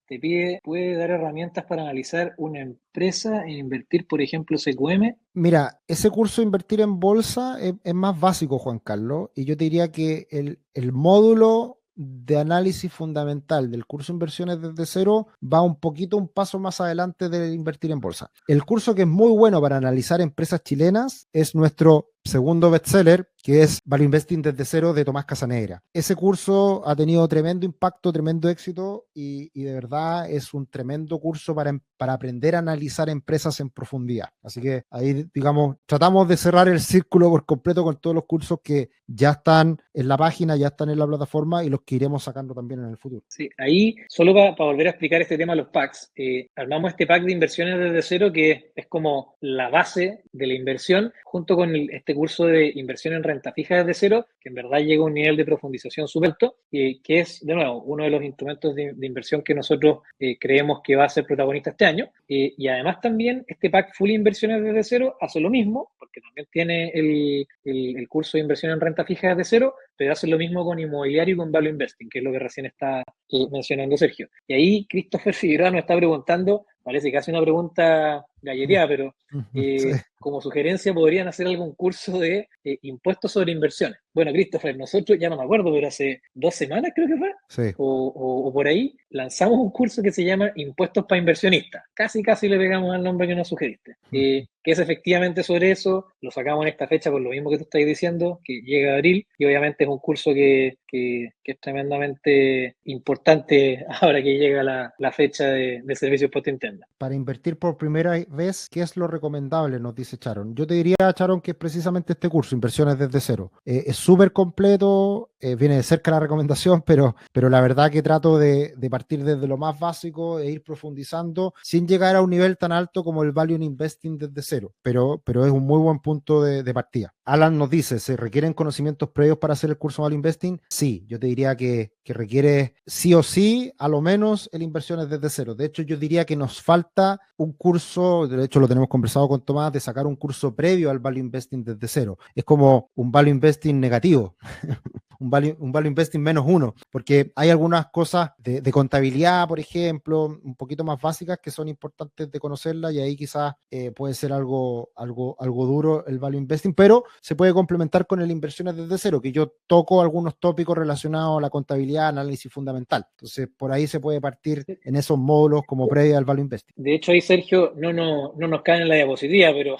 puede dar herramientas para analizar una empresa e invertir, por ejemplo, CQM. Mira, ese curso de invertir en bolsa es más básico, Juan Carlos, y yo te diría que el módulo de análisis fundamental del curso Inversiones desde cero va un paso más adelante de invertir en bolsa. El curso que es muy bueno para analizar empresas chilenas es nuestro segundo bestseller, que es Value Investing desde cero de Tomás Casanegra. Ese curso ha tenido tremendo impacto, tremendo éxito y de verdad es un tremendo curso para aprender a analizar empresas en profundidad. Así que ahí, digamos, tratamos de cerrar el círculo por completo con todos los cursos que ya están en la página, ya están en la plataforma y los que iremos sacando también en el futuro. Sí, ahí, solo para volver a explicar este tema de los packs, armamos este pack de inversiones desde cero que es como la base de la inversión, junto con este curso de inversión en renta fija desde cero, que en verdad llega a un nivel de profundización súper alto, que es, de nuevo, uno de los instrumentos de inversión que nosotros creemos que va a ser protagonista este año. Y además también este pack full inversiones desde cero hace lo mismo, porque también tiene el curso de inversión en renta fija desde cero, pero hace lo mismo con inmobiliario y con value investing, que es lo que recién está mencionando Sergio. Y ahí Christopher Figueroa nos está preguntando, parece que hace una pregunta galleteada, pero Sí. como sugerencia podrían hacer algún curso de impuestos sobre inversiones. Bueno, Christopher, nosotros, ya no me acuerdo, pero hace 2 semanas creo que fue, Sí. o por ahí, lanzamos un curso que se llama Impuestos para Inversionistas. Casi le pegamos al nombre que nos sugeriste. Que es efectivamente sobre eso, lo sacamos en esta fecha por lo mismo que tú estás diciendo, que llega abril, y obviamente es un curso que es tremendamente importante ahora que llega la fecha de servicios post-intenda. Para invertir por primera vez, ¿qué es lo recomendable? Nos dice Charon. Yo te diría, Charon, que es precisamente este curso, Inversiones desde cero. Es súper completo, viene de cerca la recomendación, pero la verdad que trato de partir desde lo más básico e ir profundizando sin llegar a un nivel tan alto como el Value Investing desde cero, pero es un muy buen punto de partida. Alan nos dice, ¿se requieren conocimientos previos para hacer el curso Value Investing? Sí, yo te diría que requiere sí o sí, a lo menos, el Inversiones desde cero. De hecho, yo diría que nos falta un curso, de hecho lo tenemos conversado con Tomás, de sacar un curso previo al Value Investing desde cero. Es como un Value Investing negativo. Un value investing -1, porque hay algunas cosas de contabilidad, por ejemplo, un poquito más básicas que son importantes de conocerlas y ahí quizás puede ser algo duro el value investing, pero se puede complementar con el inversiones desde cero, que yo toco algunos tópicos relacionados a la contabilidad, análisis fundamental. Entonces, por ahí se puede partir en esos módulos como previa al value investing. De hecho, ahí, Sergio, no nos cae en la diapositiva, pero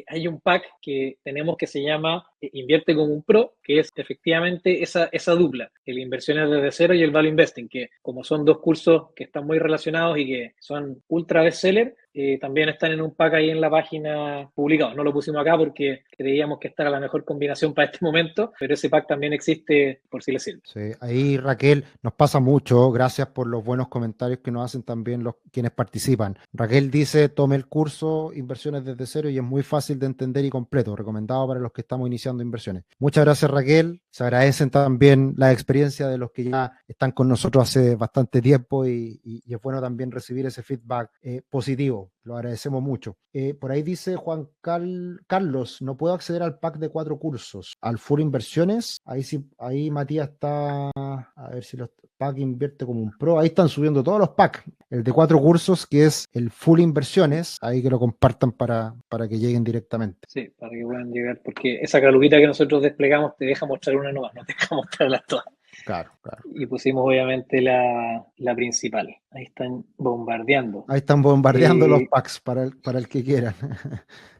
hay un pack que tenemos que se llama Invierte como un Pro, que es efectivamente esa dupla, el Inversiones desde cero y el Value Investing, que como son dos cursos que están muy relacionados y que son ultra bestseller, también están en un pack ahí en la página publicado. No lo pusimos acá porque creíamos que esta era la mejor combinación para este momento, pero ese pack también existe por si les sirve. Sí, ahí Raquel nos pasa mucho, gracias por los buenos comentarios que nos hacen también los quienes participan. Raquel dice, tome el curso Inversiones desde cero y es muy fácil de entender y completo, recomendado para los que estamos iniciando inversiones. Muchas gracias Raquel, se agradecen también la experiencia de los que ya están con nosotros hace bastante tiempo y es bueno también recibir ese feedback positivo, lo agradecemos mucho. Por ahí dice Juan Carlos, no puedo acceder al pack de 4 cursos, al Full Inversiones, ahí sí, ahí Matías está, a ver si los pack invierte como un pro, ahí están subiendo todos los packs, el de 4 cursos que es el Full Inversiones, ahí que lo compartan para que lleguen directamente. Sí, para que puedan llegar, porque esa calupita que nosotros desplegamos te deja mostrar una nueva, no te deja mostrarlas todas. Claro, claro. Y pusimos obviamente la principal. Ahí están bombardeando. Ahí están bombardeando los packs para el que quieran.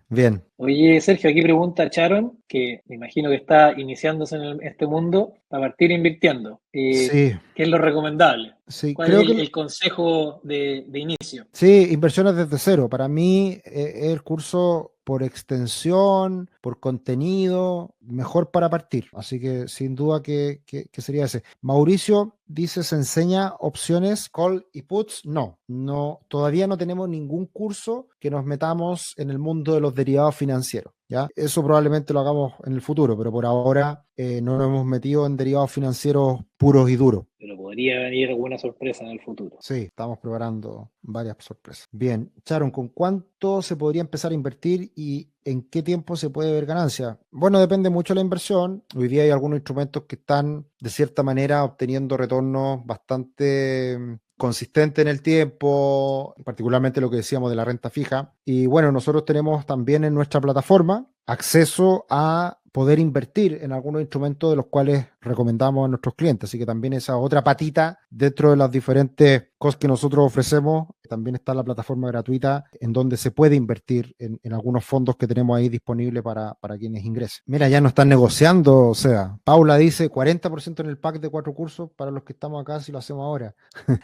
Bien. Oye, Sergio, aquí pregunta Sharon, que me imagino que está iniciándose en este mundo, para partir invirtiendo. Sí. ¿Qué es lo recomendable? Sí, ¿Cuál es el consejo de inicio? Sí, inversiones desde cero. Para mí es el curso por extensión, por contenido, mejor para partir. Así que sin duda que sería ese. Mauricio dice, ¿se enseña opciones, call y puts? No, todavía no tenemos ningún curso que nos metamos en el mundo de los derivados financieros. ¿Ya? Eso probablemente lo hagamos en el futuro, pero por ahora no nos hemos metido en derivados financieros puros y duros. Pero podría venir alguna sorpresa en el futuro. Sí, estamos preparando varias sorpresas. Bien, Sharon, ¿con cuánto se podría empezar a invertir y en qué tiempo se puede ver ganancia? Bueno, depende mucho de la inversión. Hoy día hay algunos instrumentos que están de cierta manera obteniendo retornos bastante consistente en el tiempo, particularmente lo que decíamos de la renta fija. Y bueno, nosotros tenemos también en nuestra plataforma acceso a poder invertir en algunos instrumentos de los cuales recomendamos a nuestros clientes. Así que también esa otra patita dentro de las diferentes cosas que nosotros ofrecemos, también está la plataforma gratuita en donde se puede invertir en algunos fondos que tenemos ahí disponibles para quienes ingresen. Mira, ya no están negociando, o sea, Paula dice 40% en el pack de 4 cursos para los que estamos acá si lo hacemos ahora.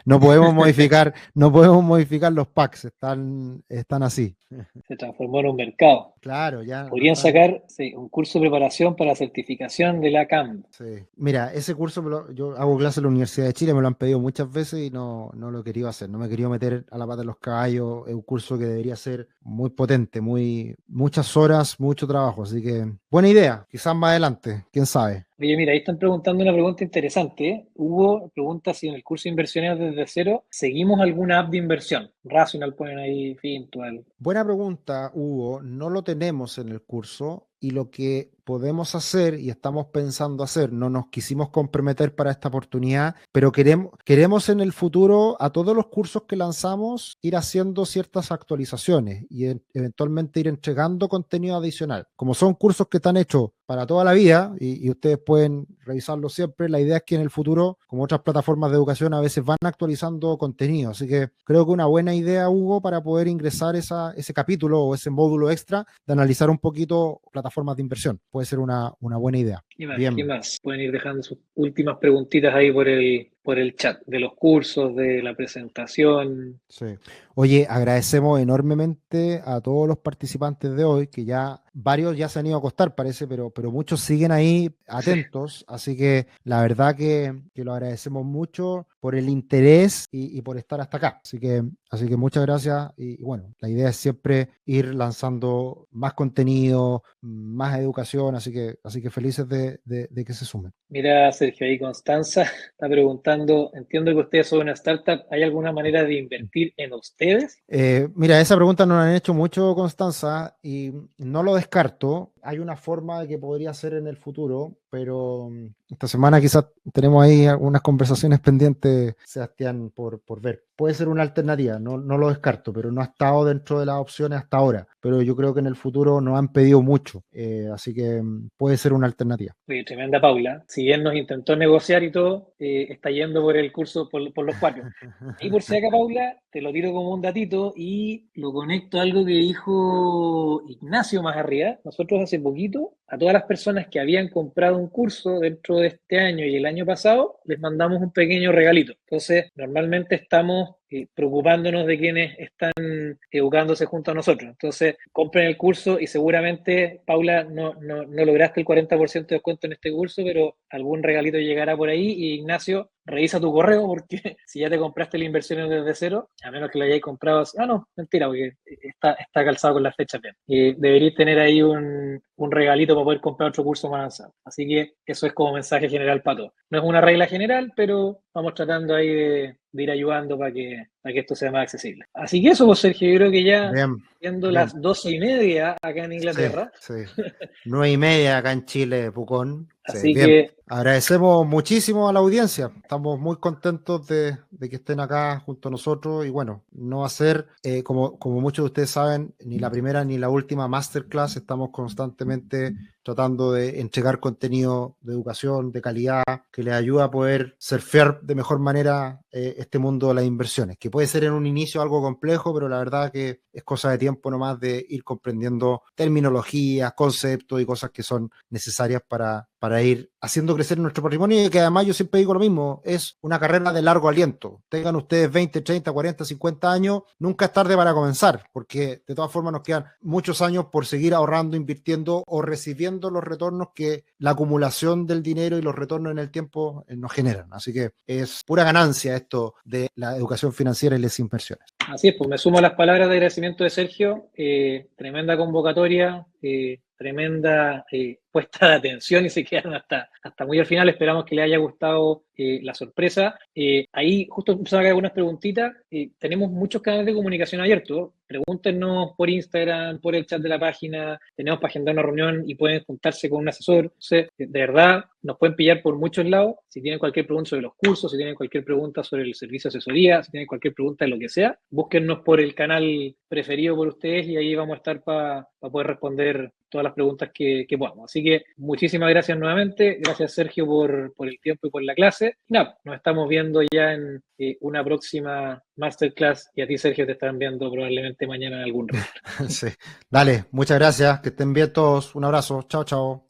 No podemos modificar los packs, están así. Se transformó en un mercado. Claro, ya. Podrían sacar un curso de preparación para la certificación de la CAM. Sí. Mira, ese curso yo hago clase en la Universidad de Chile, me lo han pedido muchas veces y no lo he querido hacer. No me he querido meter a la pata de los caballos. Es un curso que debería ser muy potente, muchas horas, mucho trabajo. Así que buena idea, quizás más adelante, quién sabe. Oye, mira, ahí están preguntando una pregunta interesante, ¿eh? Hugo pregunta si en el curso de inversiones desde cero seguimos alguna app de inversión. Rational ponen ahí, Fintual. Buena pregunta, Hugo. No lo tenemos en el curso y lo que podemos hacer y estamos pensando hacer, no nos quisimos comprometer para esta oportunidad, pero queremos en el futuro a todos los cursos que lanzamos ir haciendo ciertas actualizaciones y eventualmente ir entregando contenido adicional. Como son cursos que están hechos para toda la vida y ustedes pueden revisarlo siempre, la idea es que en el futuro, como otras plataformas de educación, a veces van actualizando contenido. Así que creo que una buena idea, Hugo, para poder ingresar ese capítulo o ese módulo extra de analizar un poquito plataformas de inversión. Puede ser una buena idea. ¿Qué más? Pueden ir dejando sus últimas preguntitas ahí por el chat, de los cursos, de la presentación. Sí. Oye, agradecemos enormemente a todos los participantes de hoy, que ya varios ya se han ido a acostar, parece, pero muchos siguen ahí atentos. Sí. Así que la verdad que lo agradecemos mucho por el interés y por estar hasta acá. Así que muchas gracias. Y bueno, la idea es siempre ir lanzando más contenido, más educación, así que felices de que se sumen. Mira, Sergio, ahí Constanza está preguntando, entiendo que ustedes son una startup, ¿hay alguna manera de invertir en ustedes? Mira, esa pregunta nos la han hecho mucho, Constanza, y no lo descarto. Hay una forma de que podría ser en el futuro, pero esta semana quizás tenemos ahí algunas conversaciones pendientes, Sebastián, por ver. Puede ser una alternativa, no lo descarto, pero no ha estado dentro de las opciones hasta ahora. Pero yo creo que en el futuro nos han pedido mucho, así que puede ser una alternativa. Oye, tremenda Paula. Si bien nos intentó negociar y todo, está yendo por el curso por los 4. Y por si acá, Paula, te lo tiro como un datito y lo conecto a algo que dijo Ignacio más arriba. Nosotros hace poquito a todas las personas que habían comprado un curso dentro de este año y el año pasado, les mandamos un pequeño regalito. Entonces, normalmente estamos preocupándonos de quienes están educándose junto a nosotros. Entonces, compren el curso y seguramente, Paula, no lograste el 40% de descuento en este curso, pero algún regalito llegará por ahí. Y Ignacio, revisa tu correo porque si ya te compraste la inversión desde cero, a menos que lo hayáis comprado, no, mentira, porque está calzado con las fechas bien. Deberíais tener ahí un regalito para poder comprar otro curso más avanzado. Así que eso es como mensaje general para todos. No es una regla general, pero vamos tratando ahí de ir ayudando para que esto sea más accesible. Así que eso, pues, Sergio, yo creo que ya Bien, siendo bien. las 12:30 acá en Inglaterra. Sí, sí. 9:30 acá en Chile, Pucón. Sí, Así bien. que Agradecemos muchísimo a la audiencia. Estamos muy contentos de que estén acá junto a nosotros. Y bueno, no va a ser, como muchos de ustedes saben, ni la primera ni la última masterclass. Estamos constantemente tratando de entregar contenido de educación, de calidad, que les ayuda a poder surfear de mejor manera este mundo de las inversiones, que puede ser en un inicio algo complejo, pero la verdad que es cosa de tiempo nomás de ir comprendiendo terminologías, conceptos y cosas que son necesarias para ir haciendo crecer nuestro patrimonio, y que además yo siempre digo lo mismo, es una carrera de largo aliento. Tengan ustedes 20, 30, 40, 50 años, nunca es tarde para comenzar, porque de todas formas nos quedan muchos años por seguir ahorrando, invirtiendo o recibiendo los retornos que la acumulación del dinero y los retornos en el tiempo nos generan. Así que es pura ganancia esto de la educación financiera y las inversiones. así es, pues me sumo a las palabras de agradecimiento de Sergio. Tremenda convocatoria, tremenda puesta de atención y se quedaron hasta muy al final. Esperamos que les haya gustado la sorpresa. Ahí justo empezaron a caer algunas preguntitas. Tenemos muchos canales de comunicación abiertos. Pregúntenos por Instagram, por el chat de la página. Tenemos para agendar una reunión y pueden juntarse con un asesor. Entonces, de verdad, nos pueden pillar por muchos lados. Si tienen cualquier pregunta sobre los cursos, si tienen cualquier pregunta sobre el servicio de asesoría, si tienen cualquier pregunta de lo que sea, búsquennos por el canal preferido por ustedes y ahí vamos a estar para poder responder todas las preguntas que podamos. Así que muchísimas gracias nuevamente. Gracias, Sergio, por el tiempo y por la clase. Y nada, nos estamos viendo ya en una próxima masterclass, y a ti, Sergio, te estarán viendo probablemente mañana en algún reto. Sí. Dale, muchas gracias. Que estén bien todos. Un abrazo. Chao, chao.